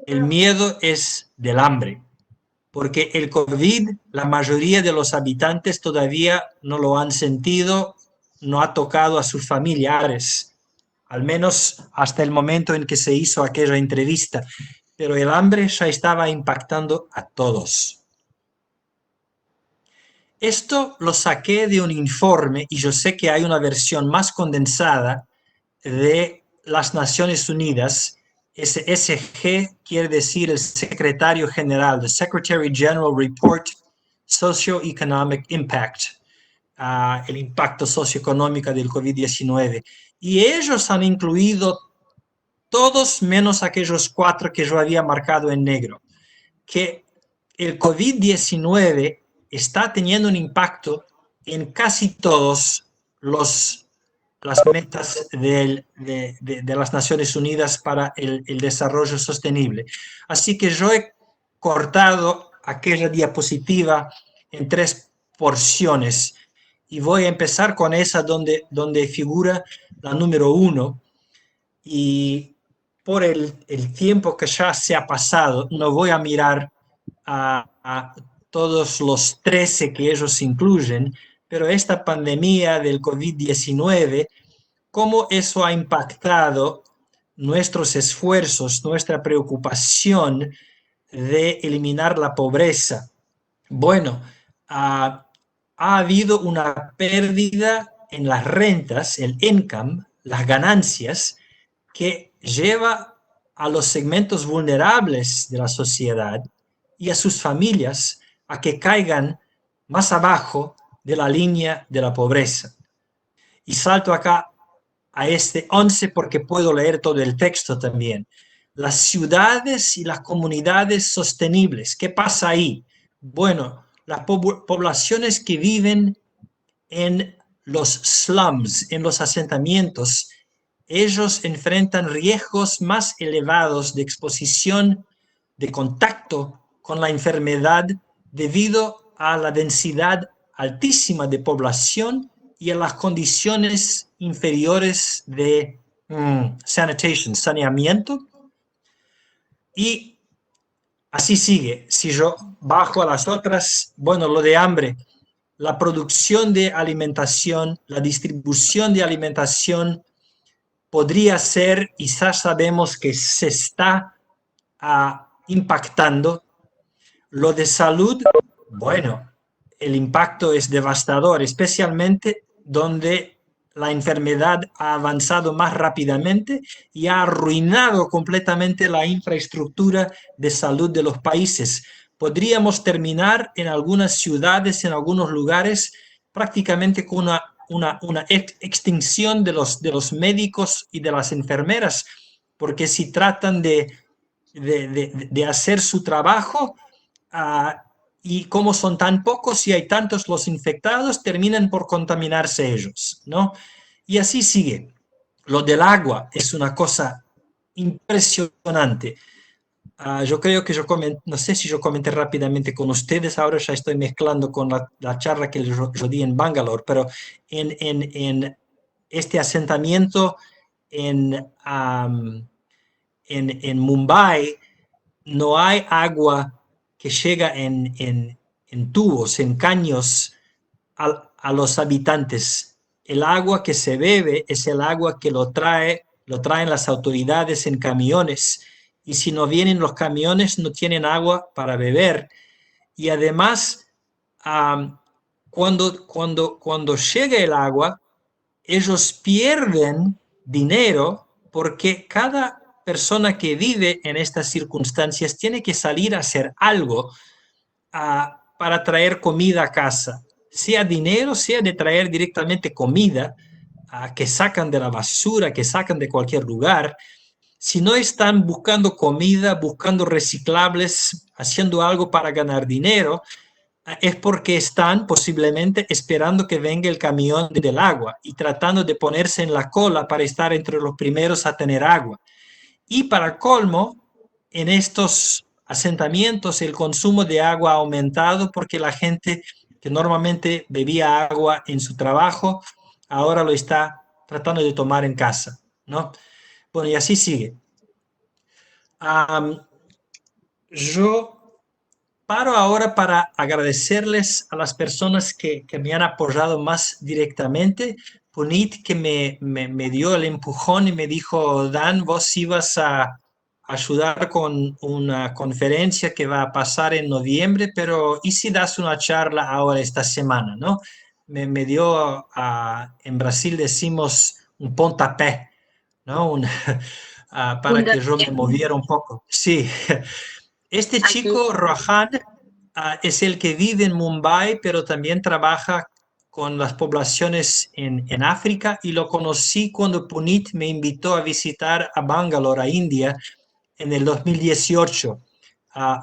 Speaker 1: el miedo es del hambre, porque el COVID, la mayoría de los habitantes todavía no lo han sentido, no ha tocado a sus familiares, al menos hasta el momento en que se hizo aquella entrevista, pero el hambre ya estaba impactando a todos. Esto lo saqué de un informe, y yo sé que hay una versión más condensada de las Naciones Unidas. SG quiere decir el secretario general, the Secretary General Report Socioeconomic Impact, el impacto socioeconómico del COVID-19. Y ellos han incluido todos menos aquellos 4 que yo había marcado en negro, que el COVID-19 está teniendo un impacto en casi todos las metas de las Naciones Unidas para el desarrollo sostenible. Así que yo he cortado aquella diapositiva en 3 porciones y voy a empezar con esa donde figura la número 1, y por el tiempo que ya se ha pasado, no voy a mirar a todos los 13 que ellos incluyen, pero esta pandemia del COVID-19, cómo eso ha impactado nuestros esfuerzos, nuestra preocupación de eliminar la pobreza. Bueno, ha habido una pérdida en las rentas, el income, las ganancias, que lleva a los segmentos vulnerables de la sociedad y a sus familias a que caigan más abajo de la línea de la pobreza. Y salto acá a este 11 porque puedo leer todo el texto también. Las ciudades y las comunidades sostenibles, ¿qué pasa ahí? Bueno, las poblaciones que viven en los slums, en los asentamientos, ellos enfrentan riesgos más elevados de exposición, de contacto con la enfermedad debido a la densidad altísima de población y a las condiciones inferiores de sanitation, saneamiento. Y así sigue. Si yo bajo a las otras, bueno, lo de hambre, la producción de alimentación, la distribución de alimentación podría ser, y ya sabemos que se está impactando. Lo de salud, bueno, el impacto es devastador, especialmente donde la enfermedad ha avanzado más rápidamente y ha arruinado completamente la infraestructura de salud de los países. Podríamos terminar en algunas ciudades, en algunos lugares, prácticamente con una extinción de los médicos y de las enfermeras, porque si tratan de hacer su trabajo, y como son tan pocos y hay tantos los infectados, terminan por contaminarse ellos, ¿no? Y así sigue. Lo del agua es una cosa impresionante. Yo creo que no sé si yo comenté rápidamente con ustedes, ahora ya estoy mezclando con la charla que yo di en Bangalore, pero en este asentamiento en, en Mumbai no hay agua que llega en tubos, en caños a los habitantes. El agua que se bebe es el agua que lo traen las autoridades en camiones. Y si no vienen los camiones, no tienen agua para beber. Y además, cuando llega el agua, ellos pierden dinero porque cada persona que vive en estas circunstancias tiene que salir a hacer algo para traer comida a casa, sea dinero, sea de traer directamente comida que sacan de la basura, que sacan de cualquier lugar. Si no están buscando comida, buscando reciclables, haciendo algo para ganar dinero, es porque están posiblemente esperando que venga el camión del agua y tratando de ponerse en la cola para estar entre los primeros a tener agua. Y para colmo, en estos asentamientos el consumo de agua ha aumentado porque la gente que normalmente bebía agua en su trabajo, ahora lo está tratando de tomar en casa, ¿no? Bueno, y así sigue. Yo paro ahora para agradecerles a las personas que me han apoyado más directamente. Punit, que me dio el empujón y me dijo, Dan, vos ibas a ayudar con una conferencia que va a pasar en noviembre, pero ¿y si das una charla ahora esta semana, no? Me dio, en Brasil decimos, un pontapé, ¿no? Para
Speaker 2: Punto
Speaker 1: que yo me
Speaker 2: de-
Speaker 1: moviera un poco. Sí. Este
Speaker 2: Aquí.
Speaker 1: chico, Rohan, es el que vive en Mumbai, pero también trabaja con las poblaciones en África, y lo conocí cuando Punit me invitó a visitar a Bangalore, a India, en el 2018,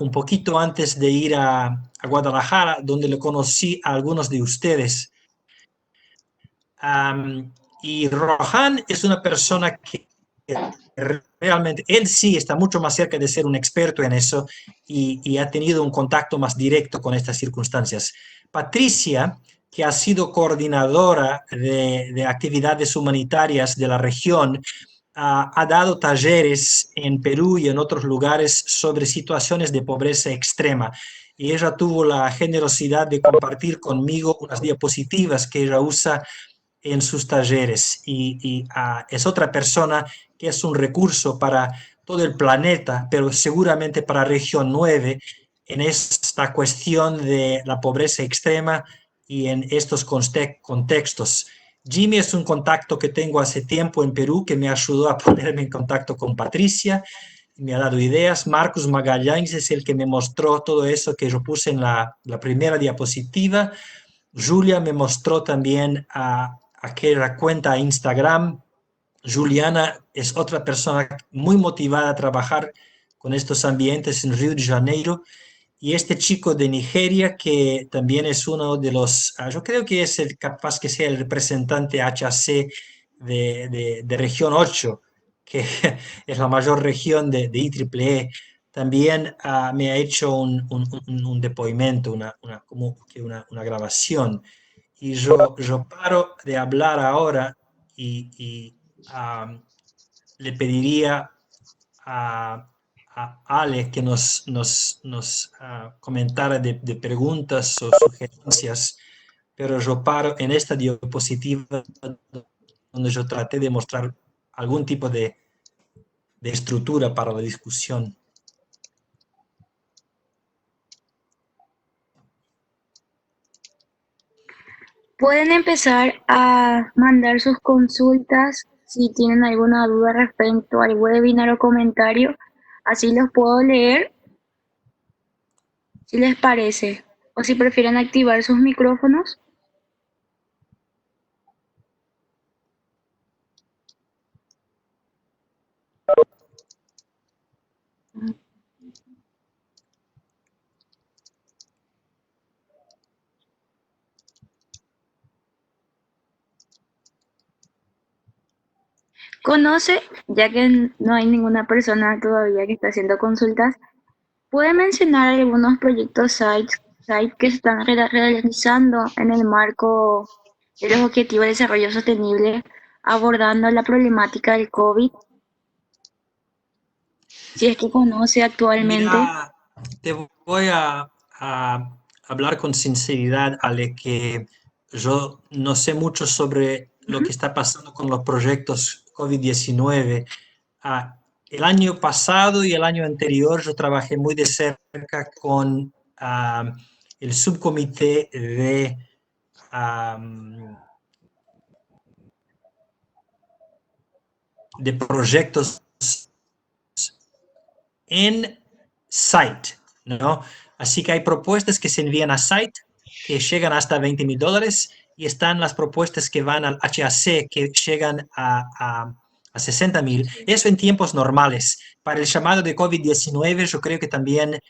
Speaker 1: un poquito antes de ir a Guadalajara, donde le conocí a algunos de ustedes. Y Rohan es una persona que realmente, él sí está mucho más cerca de ser un experto en eso, y ha tenido un contacto más directo con estas circunstancias. Patricia, que ha sido coordinadora de actividades humanitarias de la región, ha dado talleres en Perú y en otros lugares sobre situaciones de pobreza extrema. Y ella tuvo la generosidad de compartir conmigo unas diapositivas que ella usa en sus talleres, y es otra persona que es un recurso para todo el planeta, pero seguramente para Región 9 en esta cuestión de la pobreza extrema y en estos contextos. Jimmy es un contacto que tengo hace tiempo en Perú, que me ayudó a ponerme en contacto con Patricia, me ha dado ideas. Marcus Magallanes es el que me mostró todo eso que yo puse en la primera diapositiva. Julia me mostró también a aquella cuenta a Instagram. Juliana es otra persona muy motivada a trabajar con estos ambientes en Río de Janeiro. Y este chico de Nigeria, que también es uno de los, yo creo que es capaz que sea el representante HAC de región 8, que es la mayor región de IEEE. También me ha hecho un depoimento, como que una grabación. Y yo paro de hablar ahora, y le pediría a Ale que nos comentara de preguntas o sugerencias, pero yo paro en esta diapositiva donde yo traté de mostrar algún tipo de estructura para la discusión.
Speaker 2: Pueden empezar a mandar sus consultas si tienen alguna duda respecto al webinar o comentario. Así los puedo leer si les parece. O si prefieren activar sus micrófonos. Conoce, ya que no hay ninguna persona todavía que está haciendo consultas, puede mencionar algunos proyectos site que se están realizando en el marco de los Objetivos de Desarrollo Sostenible, abordando la problemática del COVID, si es que conoce actualmente.
Speaker 1: Mira, te voy a hablar con sinceridad, Ale, que yo no sé mucho sobre lo
Speaker 2: Ujú.
Speaker 1: que está pasando con los proyectos COVID-19. El año pasado y el año anterior yo trabajé muy de cerca con el subcomité am, de proyectos en site, ¿no? Así que hay propuestas que se envían a site que llegan hasta $20,000 y están las propuestas que van al HAC que llegan a 60,000. Eso en tiempos normales. Para el llamado de COVID-19 yo creo que también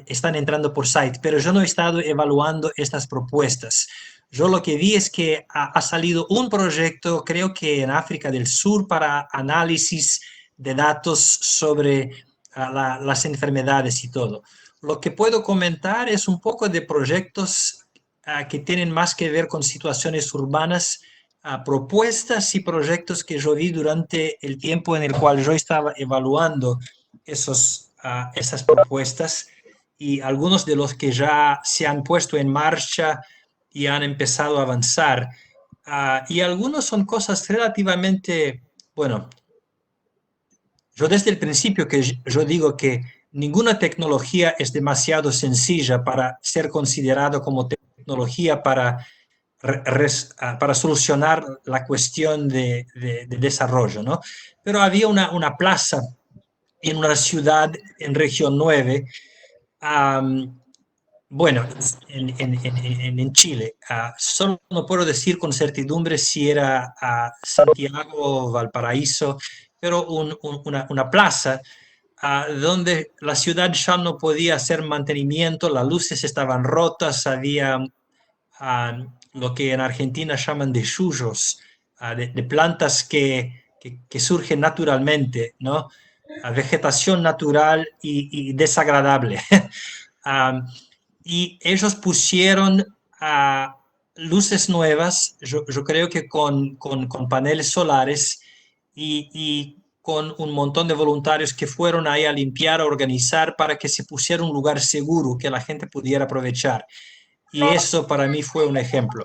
Speaker 1: están entrando por site, pero yo no he estado evaluando estas propuestas. Yo lo que vi es que ha salido un proyecto, creo que en África del Sur, para análisis de datos sobre las enfermedades y todo. Lo que puedo comentar es un poco de proyectos que tienen más que ver con situaciones urbanas, propuestas y proyectos que yo vi durante el tiempo en el cual yo estaba evaluando esas propuestas y algunos de los que ya se han puesto en marcha y han empezado a avanzar. Y algunos son cosas relativamente, bueno, yo desde el principio que yo digo que ninguna tecnología es demasiado sencilla para ser considerado como tecnología para solucionar la cuestión de desarrollo, ¿no? Pero había una plaza en una ciudad en región 9, um, bueno, en Chile. Solo no puedo decir con certidumbre si era Santiago o Valparaíso, pero una plaza donde la ciudad ya no podía hacer mantenimiento, las luces estaban rotas, había lo que en Argentina llaman de yuyos, de plantas que surgen naturalmente, ¿no? Vegetación natural y desagradable. Um, y ellos pusieron luces nuevas, yo creo que con paneles solares y con un montón de voluntarios que fueron ahí a limpiar, a organizar para que se pusiera un lugar seguro que la gente pudiera aprovechar. Y eso para mí fue un ejemplo.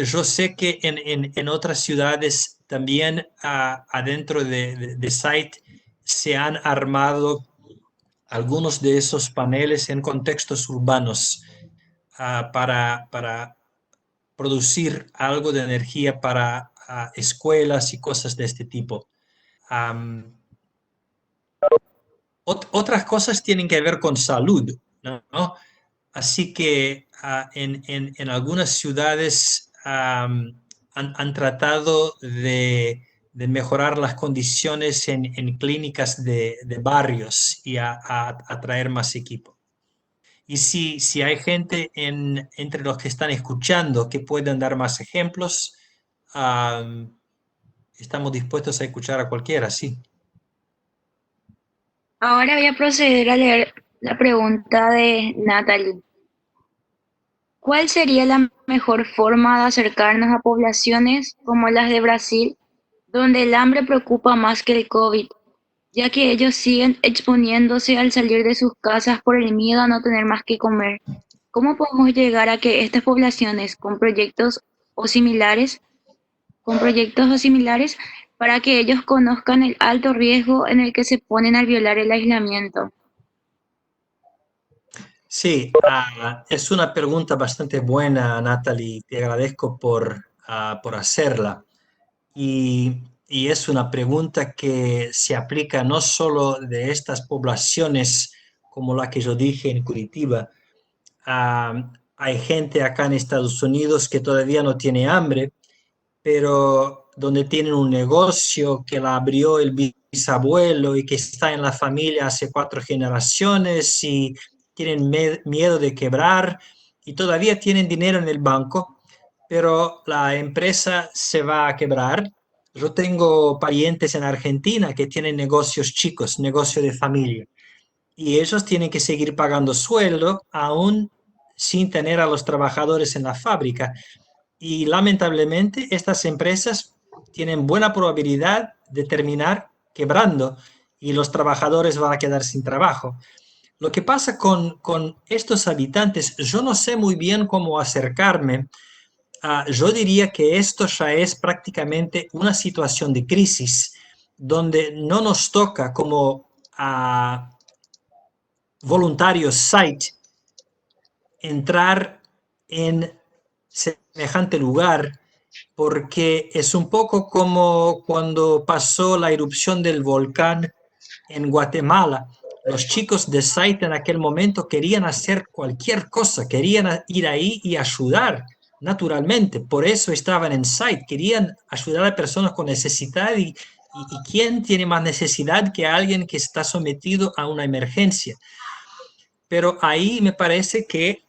Speaker 1: Yo sé que en otras ciudades también adentro de Site se han armado algunos de esos paneles en contextos urbanos para producir algo de energía para escuelas y cosas de este tipo. Um, Otras cosas tienen que ver con salud, ¿no? Así que en algunas ciudades han tratado de mejorar las condiciones en clínicas de barrios y a traer más equipo. Y si hay gente entre los que están escuchando que puedan dar más ejemplos, estamos dispuestos a escuchar a cualquiera, sí.
Speaker 2: Ahora voy a proceder a leer la pregunta de Natalie. ¿Cuál sería la mejor forma de acercarnos a poblaciones como las de Brasil, donde el hambre preocupa más que el COVID, ya que ellos siguen exponiéndose al salir de sus casas por el miedo a no tener más que comer? ¿Cómo podemos llegar a que estas poblaciones o similares, con proyectos o similares, para que ellos conozcan el alto riesgo en el que se ponen al violar el aislamiento?
Speaker 1: Sí, es una pregunta bastante buena, Natalie. Te agradezco por hacerla. Y es una pregunta que se aplica no solo de estas poblaciones como la que yo dije en Curitiba. Hay gente acá en Estados Unidos que todavía no tiene hambre, pero donde tienen un negocio que la abrió el bisabuelo y que está en la familia hace 4 generaciones y tienen miedo de quebrar y todavía tienen dinero en el banco, pero la empresa se va a quebrar Yo tengo parientes en Argentina que tienen negocios chicos, negocio de familia, y ellos tienen que seguir pagando sueldo aún sin tener a los trabajadores en la fábrica. Y lamentablemente estas empresas tienen buena probabilidad de terminar quebrando y los trabajadores van a quedar sin trabajo. Lo que pasa con estos habitantes, yo no sé muy bien cómo acercarme. Yo diría que esto ya es prácticamente una situación de crisis donde no nos toca como voluntarios site entrar en semejante lugar porque es un poco como cuando pasó la erupción del volcán en Guatemala. Los chicos de site en aquel momento querían hacer cualquier cosa, querían ir ahí y ayudar naturalmente. Por eso estaban en site, querían ayudar a personas con necesidad y ¿quién tiene más necesidad que alguien que está sometido a una emergencia? Pero ahí me parece que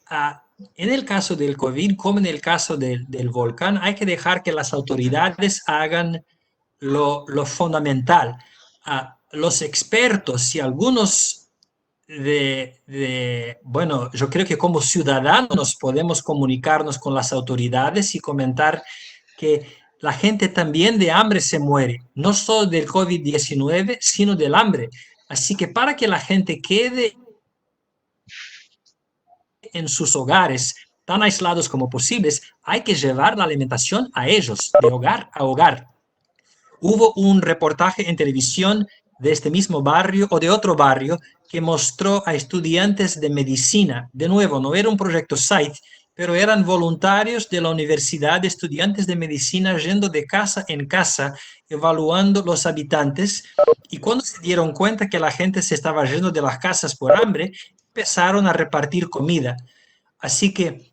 Speaker 1: en el caso del COVID, como en el caso del volcán, hay que dejar que las autoridades hagan lo fundamental. Los expertos y algunos bueno, yo creo que como ciudadanos podemos comunicarnos con las autoridades y comentar que la gente también de hambre se muere, no solo del COVID-19, sino del hambre. Así que para que la gente quede en sus hogares tan aislados como posibles, hay que llevar la alimentación a ellos, de hogar a hogar. Hubo un reportaje en televisión de este mismo barrio o de otro barrio que mostró a estudiantes de medicina. De nuevo, no era un proyecto SITE, pero eran voluntarios de la universidad, estudiantes de medicina yendo de casa en casa, evaluando los habitantes. Y cuando se dieron cuenta que la gente se estaba yendo de las casas por hambre, empezaron a repartir comida. Así que,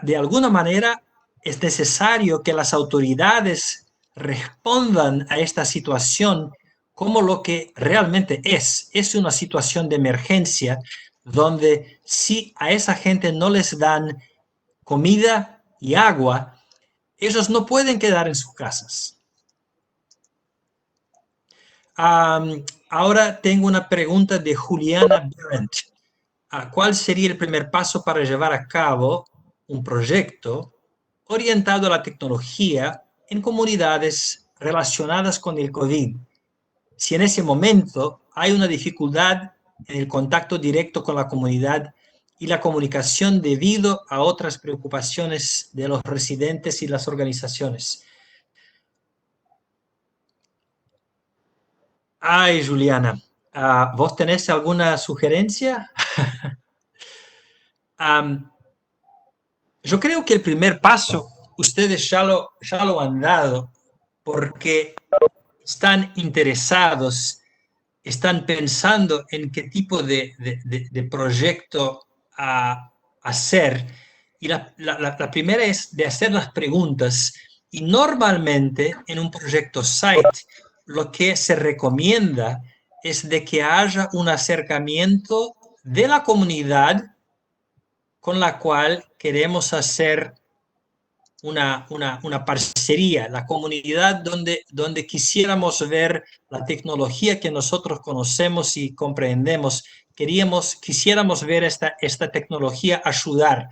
Speaker 1: de alguna manera, es necesario que las autoridades respondan a esta situación como lo que realmente es una situación de emergencia donde si a esa gente no les dan comida y agua, ellos no pueden quedar en sus casas. Ahora tengo una pregunta de Juliana Berendt. ¿Cuál sería el primer paso para llevar a cabo un proyecto orientado a la tecnología en comunidades relacionadas con el COVID? Si en ese momento hay una dificultad en el contacto directo con la comunidad y la comunicación debido a otras preocupaciones de los residentes y las organizaciones. Ay, Juliana, ¿vos tenés alguna sugerencia? Yo creo que el primer paso ustedes ya lo han dado porque están interesados, están pensando en qué tipo de proyecto hacer. Y la primera es de hacer las preguntas. Y normalmente en un proyecto site lo que se recomienda es de que haya un acercamiento de la comunidad con la cual queremos hacer una parcería, la comunidad donde quisiéramos ver la tecnología que nosotros conocemos y comprendemos. Quisiéramos ver esta tecnología ayudar.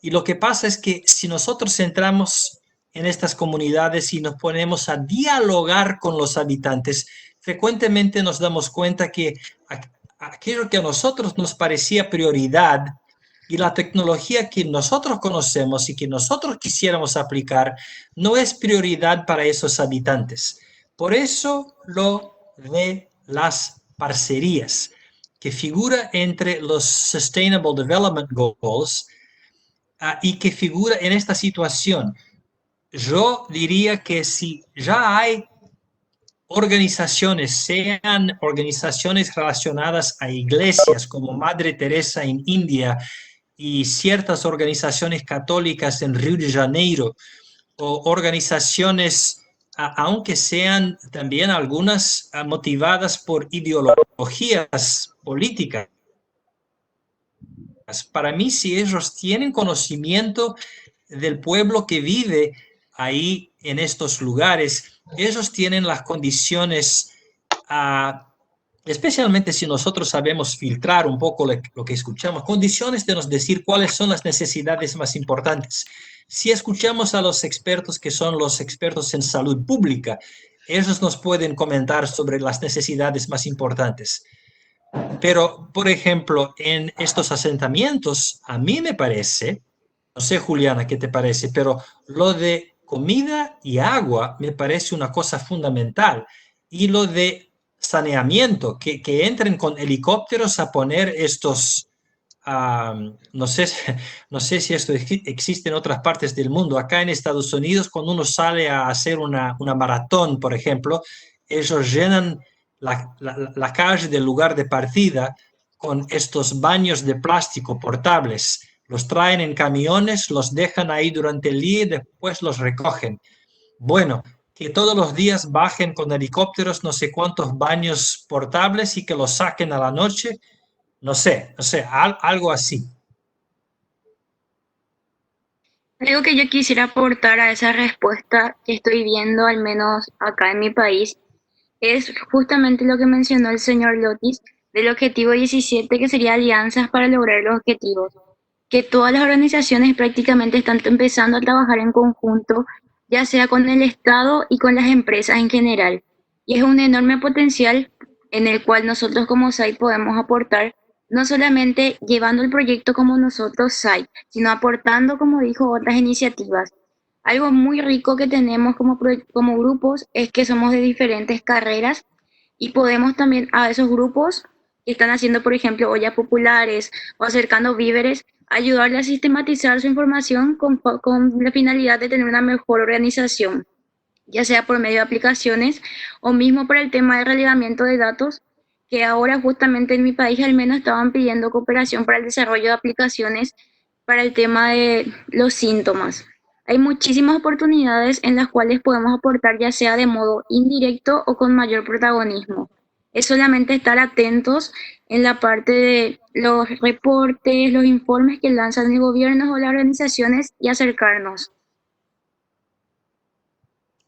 Speaker 1: Y lo que pasa es que si nosotros entramos en estas comunidades y nos ponemos a dialogar con los habitantes, frecuentemente nos damos cuenta que aquello que a nosotros nos parecía prioridad y la tecnología que nosotros conocemos y que nosotros quisiéramos aplicar no es prioridad para esos habitantes. Por eso lo de las parcerías, que figura entre los Sustainable Development Goals y que figura en esta situación. Yo diría que si ya hay organizaciones, sean organizaciones relacionadas a iglesias como Madre Teresa en India, y ciertas organizaciones católicas en Río de Janeiro o organizaciones, aunque sean también algunas motivadas por ideologías políticas. Para mí, si ellos tienen conocimiento del pueblo que vive ahí en estos lugares, ellos tienen las condiciones, especialmente si nosotros sabemos filtrar un poco lo que escuchamos, condiciones de nos decir cuáles son las necesidades más importantes. Si escuchamos a los expertos que son los expertos en salud pública, ellos nos pueden comentar sobre las necesidades más importantes. Pero, por ejemplo, en estos asentamientos, a mí me parece, no sé, Juliana, ¿qué te parece? Pero lo de comida y agua me parece una cosa fundamental. Y lo de saneamiento, que entren con helicópteros a poner estos, no sé, no sé si esto existe en otras partes del mundo. Acá en Estados Unidos, cuando uno sale a hacer una maratón, por ejemplo, ellos llenan la calle del lugar de partida con estos baños de plástico portables. Los traen en camiones, los dejan ahí durante el día y después los recogen. Bueno, que todos los días bajen con helicópteros no sé cuántos baños portables y que los saquen a la noche, no sé, algo así.
Speaker 2: Algo que yo quisiera aportar a esa respuesta que estoy viendo, al menos acá en mi país, es justamente lo que mencionó el señor Lotis del objetivo 17, que sería alianzas para lograr los objetivos. Que todas las organizaciones prácticamente están empezando a trabajar en conjunto, ya sea con el Estado y con las empresas en general. Y es un enorme potencial en el cual nosotros como SAIT podemos aportar, no solamente llevando el proyecto como nosotros SAIT, sino aportando, como dijo, otras iniciativas. Algo muy rico que tenemos como grupos es que somos de diferentes carreras y podemos también a esos grupos que están haciendo, por ejemplo, ollas populares o acercando víveres, ayudarle a sistematizar su información con la finalidad de tener una mejor organización, ya sea por medio de aplicaciones o mismo para el tema de relevamiento de datos, que ahora justamente en mi país al menos estaban pidiendo cooperación para el desarrollo de aplicaciones para el tema de los síntomas. Hay muchísimas oportunidades en las cuales podemos aportar ya sea de modo indirecto o con mayor protagonismo. Es solamente estar atentos en la parte de los reportes, los informes que lanzan el gobierno o las organizaciones y acercarnos.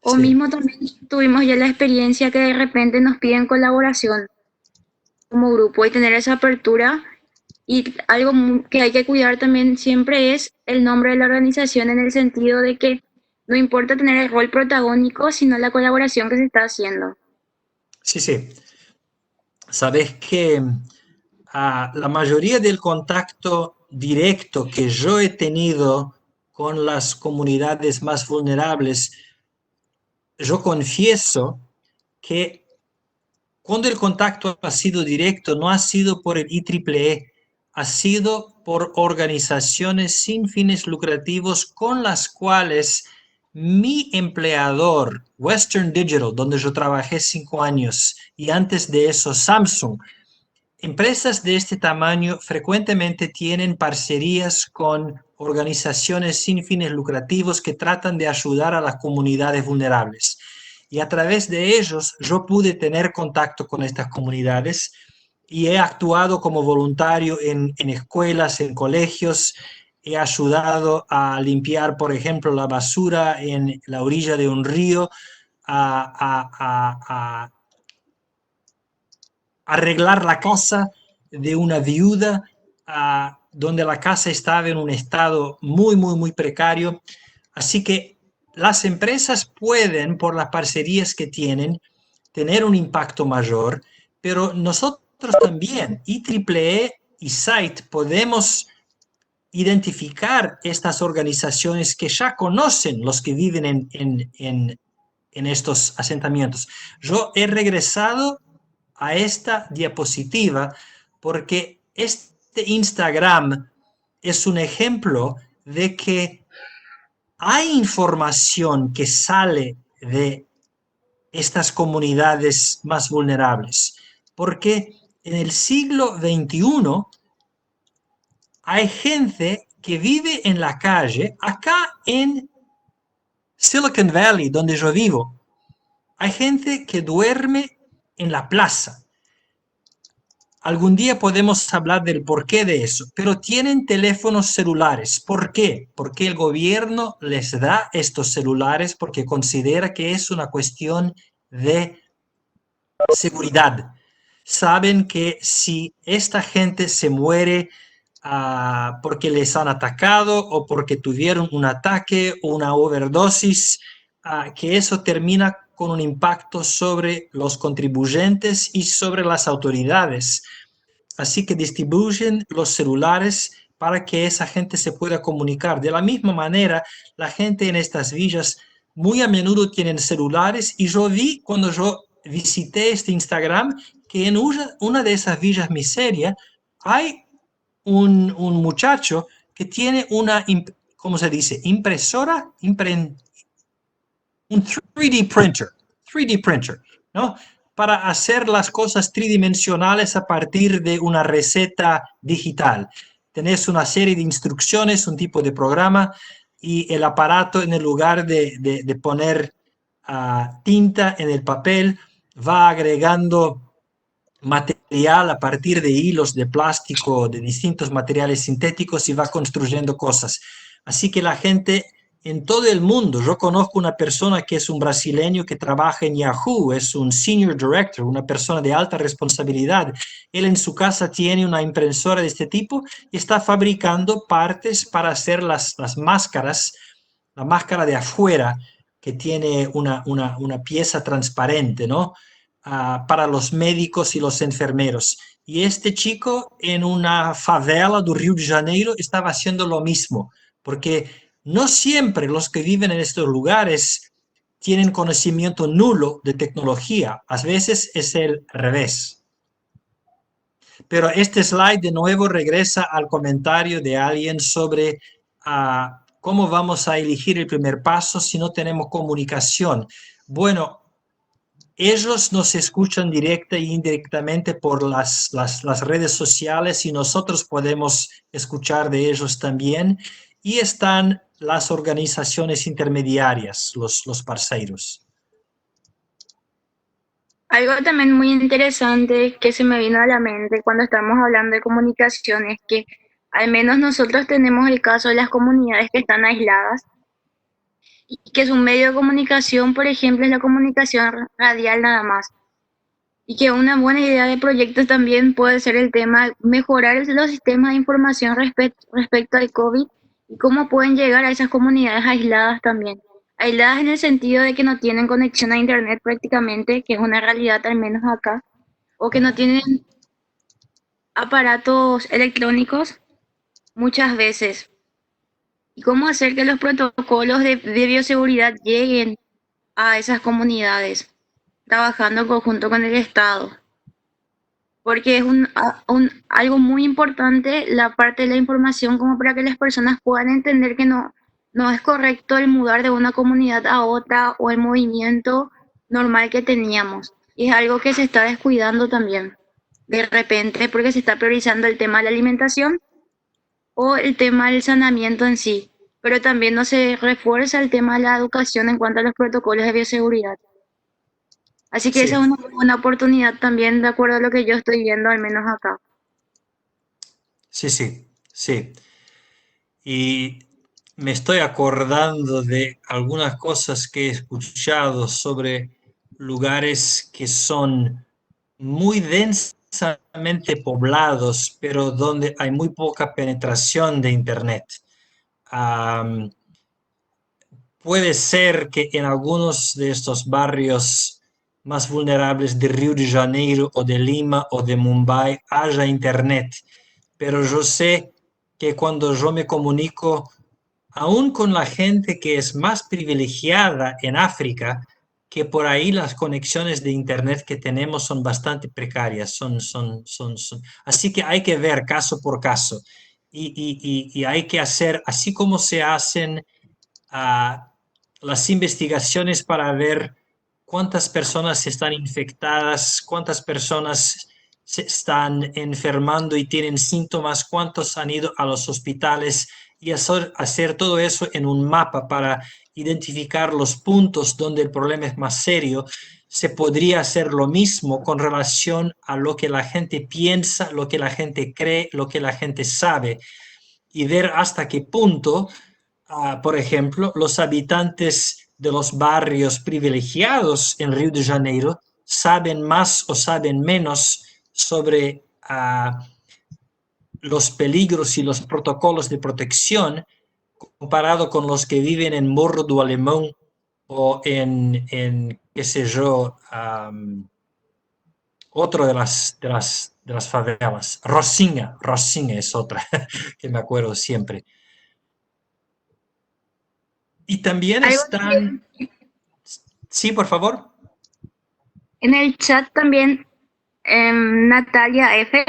Speaker 2: O
Speaker 1: Sí,
Speaker 2: mismo también tuvimos ya la experiencia que de repente nos piden colaboración como grupo y tener esa apertura. Y algo que hay que cuidar también siempre es el nombre de la organización en el sentido de que no importa tener el rol protagónico, sino la colaboración que se está haciendo.
Speaker 1: sí, sí. Sabes que la mayoría del contacto directo que yo he tenido con las comunidades más vulnerables, yo confieso que cuando el contacto ha sido directo, no ha sido por el IEEE, ha sido por organizaciones sin fines lucrativos con las cuales mi empleador, Western Digital, donde yo trabajé 5 años, y antes de eso Samsung, empresas de este tamaño frecuentemente tienen parcerías con organizaciones sin fines lucrativos que tratan de ayudar a las comunidades vulnerables. Y a través de ellos yo pude tener contacto con estas comunidades y he actuado como voluntario en escuelas, en colegios. He ayudado a limpiar, por ejemplo, la basura en la orilla de un río, a arreglar la casa de una viuda, donde la casa estaba en un estado muy, muy, muy precario. Así que las empresas pueden, por las parcerías que tienen, tener un impacto mayor, pero nosotros también, IEEE y SITE, podemos identificar estas organizaciones que ya conocen los que viven en estos asentamientos. Yo he regresado a esta diapositiva porque este Instagram es un ejemplo de que hay información que sale de estas comunidades más vulnerables, porque en el siglo XXI hay gente que vive en la calle, acá en Silicon Valley, donde yo vivo, hay gente que duerme en la plaza. Algún día podemos hablar del porqué de eso, pero tienen teléfonos celulares. ¿Por qué? Porque el gobierno les da estos celulares porque considera que es una cuestión de seguridad. Saben que si esta gente se muere porque les han atacado o porque tuvieron un ataque o una overdosis, que eso termina con un impacto sobre los contribuyentes y sobre las autoridades. Así que distribuyen los celulares para que esa gente se pueda comunicar. De la misma manera, la gente en estas villas muy a menudo tienen celulares y yo vi cuando yo visité este Instagram que en una de esas villas miseria hay un muchacho que tiene una, ¿cómo se dice? Impresora, un 3D printer, 3D printer, ¿no? Para hacer las cosas tridimensionales a partir de una receta digital. Tenés una serie de instrucciones, un tipo de programa y el aparato en el lugar de poner tinta en el papel va agregando material a partir de hilos de plástico, de distintos materiales sintéticos y va construyendo cosas. Así que la gente en todo el mundo, yo conozco una persona que es un brasileño que trabaja en Yahoo, es un senior director, una persona de alta responsabilidad. Él en su casa tiene una impresora de este tipo y está fabricando partes para hacer las máscaras, la máscara de afuera que tiene una pieza transparente, ¿no? Para los médicos y los enfermeros. Y este chico en una favela do Río de Janeiro estaba haciendo lo mismo, porque no siempre los que viven en estos lugares tienen conocimiento nulo de tecnología, a veces es el revés. Pero este slide de nuevo regresa al comentario de alguien sobre cómo vamos a elegir el primer paso si no tenemos comunicación. Bueno, ellos nos escuchan directa e indirectamente por las redes sociales y nosotros podemos escuchar de ellos también. Y están las organizaciones intermediarias, los parceiros.
Speaker 2: Algo también muy interesante que se me vino a la mente cuando estamos hablando de comunicación es que al menos nosotros tenemos el caso de las comunidades que están aisladas y que su medio de comunicación, por ejemplo, es la comunicación radial nada más. Y que una buena idea de proyectos también puede ser el tema, mejorar los sistemas de información respecto al COVID y cómo pueden llegar a esas comunidades aisladas también. Aisladas en el sentido de que no tienen conexión a Internet prácticamente, que es una realidad al menos acá, o que no tienen aparatos electrónicos muchas veces. Y cómo hacer que los protocolos de bioseguridad lleguen a esas comunidades, trabajando en conjunto con el Estado. Porque es algo muy importante la parte de la información como para que las personas puedan entender que no es correcto el mudar de una comunidad a otra o el movimiento normal que teníamos. Y es algo que se está descuidando también de repente porque se está priorizando el tema de la alimentación o el tema del saneamiento en sí, pero también no se refuerza el tema de la educación en cuanto a los protocolos de bioseguridad. Así que esa es
Speaker 1: Sí,
Speaker 2: una buena oportunidad también, de acuerdo a lo que yo estoy viendo, al menos acá.
Speaker 1: sí, sí, sí. Y me estoy acordando de algunas cosas que he escuchado sobre lugares que son muy densamente poblados, pero donde hay muy poca penetración de Internet. Am, Puede ser que en algunos de estos barrios más vulnerables de Río de Janeiro o de Lima o de Mumbai haya Internet, pero yo sé que cuando yo me comunico aún con la gente que es más privilegiada en África, que por ahí las conexiones de Internet que tenemos son bastante precarias. Así que hay que ver caso por caso y hay que hacer, así como se hacen las investigaciones para ver cuántas personas están infectadas, cuántas personas se están enfermando y tienen síntomas, cuántos han ido a los hospitales y hacer todo eso en un mapa para identificar los puntos donde el problema es más serio. se podría hacer lo mismo con relación a lo que la gente piensa, lo que la gente cree, lo que la gente sabe, y ver hasta qué punto, por ejemplo, los habitantes de los barrios privilegiados en Río de Janeiro saben más o saben menos sobre los peligros y los protocolos de protección comparado con los que viven en Morro do Alemão o en qué sé yo, otro de las favelas. Rocinha, Rocinha es otra que me acuerdo siempre. Y también
Speaker 2: Algo
Speaker 1: están... Sí, por favor.
Speaker 2: en el chat también, Natalia F.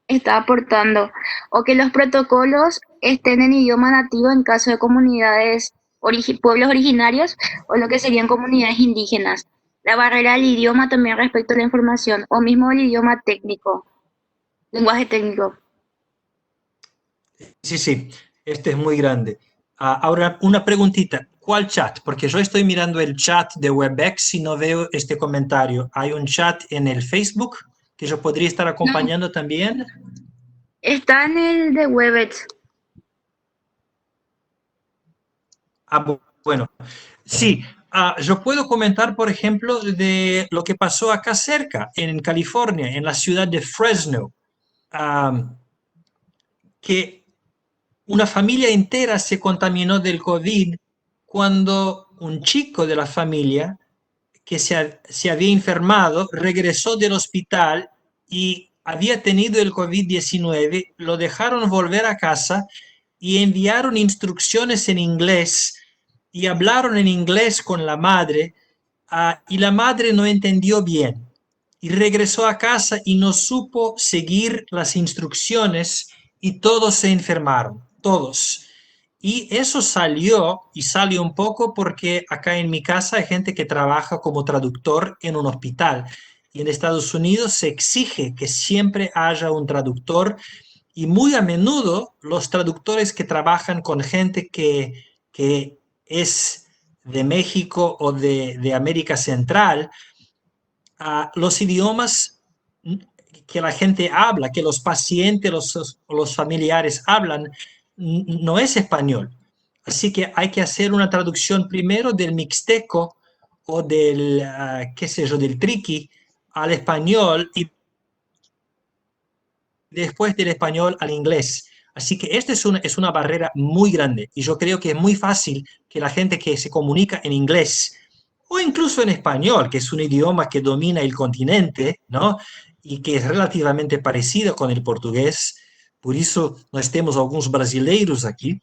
Speaker 2: está aportando, o que los protocolos estén en idioma nativo en caso de comunidades, pueblos originarios o lo que serían comunidades indígenas. La barrera del idioma también respecto a la información, o mismo el idioma técnico, lenguaje técnico.
Speaker 1: Sí, sí, este es muy grande. Ahora, una preguntita. ¿Cuál chat? Porque yo estoy mirando el chat de WebEx y no veo este comentario. ¿Hay un chat en el Facebook que yo podría estar
Speaker 2: No,
Speaker 1: acompañando también?
Speaker 2: está en el de Webex.
Speaker 1: Bueno, sí. Yo puedo comentar, por ejemplo, de lo que pasó acá cerca, en California, en la ciudad de Fresno, que una familia entera se contaminó del COVID cuando un chico de la familia que se había enfermado regresó del hospital y había tenido el COVID-19, lo dejaron volver a casa y enviaron instrucciones en inglés y hablaron en inglés con la madre, y la madre no entendió bien y regresó a casa y no supo seguir las instrucciones y todos se enfermaron, todos. Y eso salió, y salió un poco porque acá en mi casa hay gente que trabaja como traductor en un hospital. Y en Estados Unidos se exige que siempre haya un traductor, y muy a menudo los traductores que trabajan con gente que es de México o de América Central, los idiomas que la gente habla, que los pacientes, los familiares hablan, no es español. Así que hay que hacer una traducción primero del mixteco o del, qué sé yo, del triqui al español y después del español al inglés. Así que esta es una barrera muy grande y yo creo que es muy fácil que la gente que se comunica en inglés o incluso en español, que es un idioma que domina el continente, ¿no? Y que es relativamente parecido con el portugués, por eso nós temos algunos brasileiros aquí,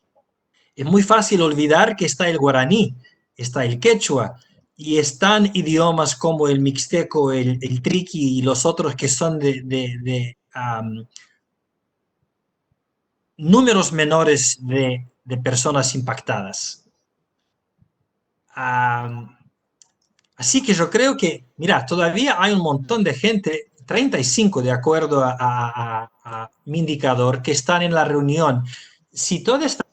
Speaker 1: es muy fácil olvidar que está el guaraní, está el quechua, y están idiomas como el mixteco, el triqui y los otros que son de números menores de personas impactadas. Así que yo creo que, mira, todavía hay un montón de gente, 35 de acuerdo a mi indicador, que están en la reunión. Si toda esta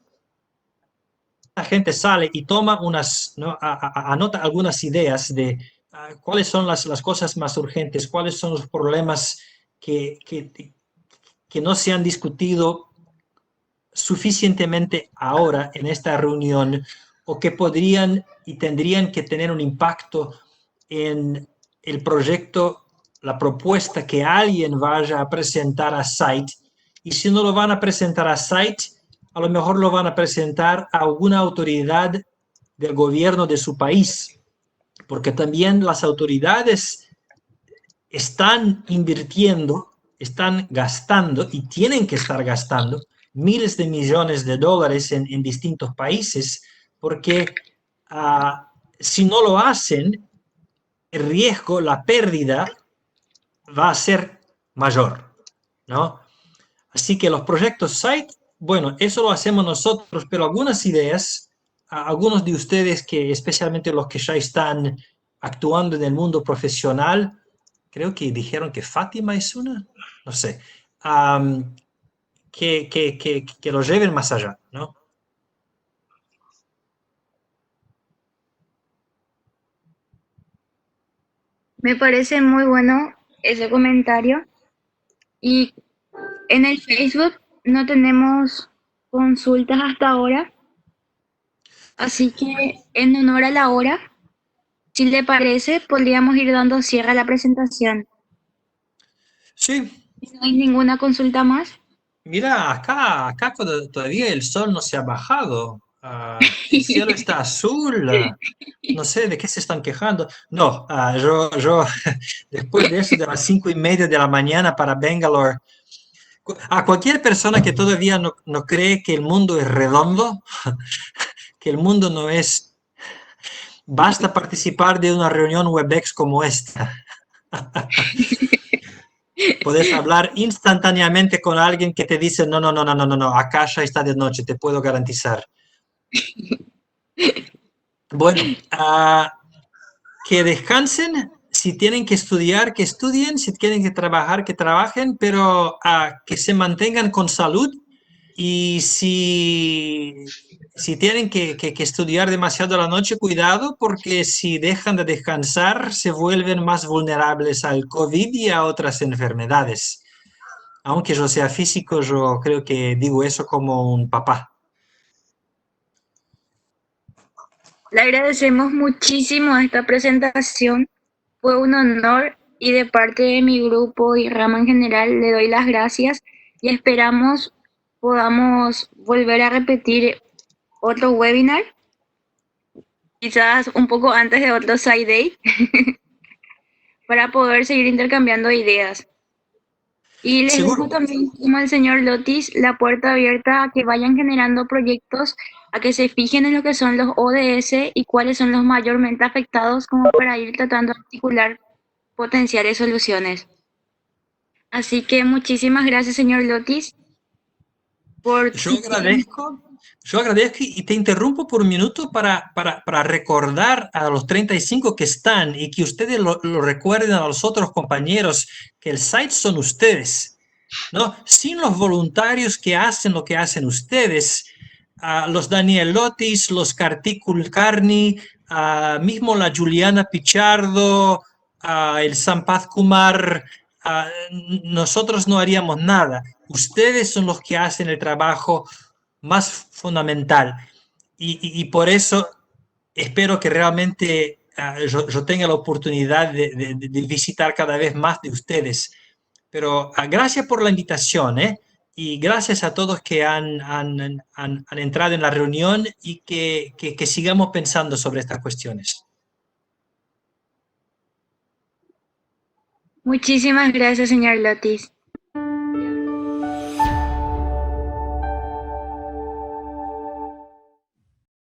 Speaker 1: gente sale y toma unas, ¿no? Anota algunas ideas de cuáles son las cosas más urgentes, cuáles son los problemas que no se han discutido suficientemente ahora en esta reunión, o que podrían y tendrían que tener un impacto en el proyecto, la propuesta que alguien vaya a presentar a SITE. Y si no lo van a presentar a SITE, a lo mejor lo van a presentar a alguna autoridad del gobierno de su país, porque también las autoridades están invirtiendo, están gastando y tienen que estar gastando miles de millones de dólares en distintos países, porque si no lo hacen, el riesgo, la pérdida va a ser mayor, ¿no? Así que los proyectos SITE, bueno, eso lo hacemos nosotros, pero algunas ideas, algunos de ustedes que, especialmente los que ya están actuando en el mundo profesional, creo que dijeron que Fátima es una, no sé, que lo lleven más allá, ¿no?
Speaker 2: Me parece muy bueno ese comentario. Y en el Facebook no tenemos consultas hasta ahora, así que en honor a la hora, si le parece, podríamos ir dando cierre a la presentación.
Speaker 1: Sí,
Speaker 2: Si no hay ninguna consulta más.
Speaker 1: mira, acá todavía el sol no se ha bajado. El cielo está azul. No sé de qué se están quejando. No, yo después de eso, de las 5:30 de la mañana para Bangalore, a cualquier persona que todavía no cree que el mundo es redondo, que el mundo no es, basta participar de una reunión WebEx como esta. Puedes hablar instantáneamente con alguien que te dice, no, no, no, no, no, no, no, acá ya está de noche, te puedo garantizar. Bueno, que descansen, si tienen que estudiar, que estudien, si tienen que trabajar, que trabajen, pero que se mantengan con salud y si tienen que estudiar demasiado a la noche, cuidado, porque si dejan de descansar, se vuelven más vulnerables al COVID y a otras enfermedades. Aunque yo sea físico, yo creo que digo eso como un papá.
Speaker 2: Le agradecemos muchísimo esta presentación. Fue un honor y de parte de mi grupo y rama en general le doy las gracias y esperamos podamos volver a repetir otro webinar, quizás un poco antes de otro Side Day, para poder seguir intercambiando ideas. Y les
Speaker 1: Seguro.
Speaker 2: dejo también, como el señor Lotis, la puerta abierta a que vayan generando proyectos, a que se fijen en lo que son los ODS y cuáles son los mayormente afectados, como para ir tratando de articular potenciales soluciones. Así que muchísimas gracias, señor Lotis, por
Speaker 1: Yo
Speaker 2: su tiempo.
Speaker 1: agradezco, yo agradezco y te interrumpo por un minuto para recordar a los 35 que están y que ustedes lo recuerden a los otros compañeros que el site son ustedes, ¿no? Sin los voluntarios que hacen lo que hacen ustedes, los Daniel Lotis, los Kartikul Karni, mismo la Juliana Pichardo, el Sampath Kumar, nosotros no haríamos nada. Ustedes son los que hacen el trabajo más fundamental. Y por eso espero que realmente yo tenga la oportunidad de visitar cada vez más de ustedes. Pero gracias por la invitación, ¿eh? Y gracias a todos que han entrado en la reunión y que sigamos pensando sobre estas cuestiones.
Speaker 2: Muchísimas gracias, señor Lotis.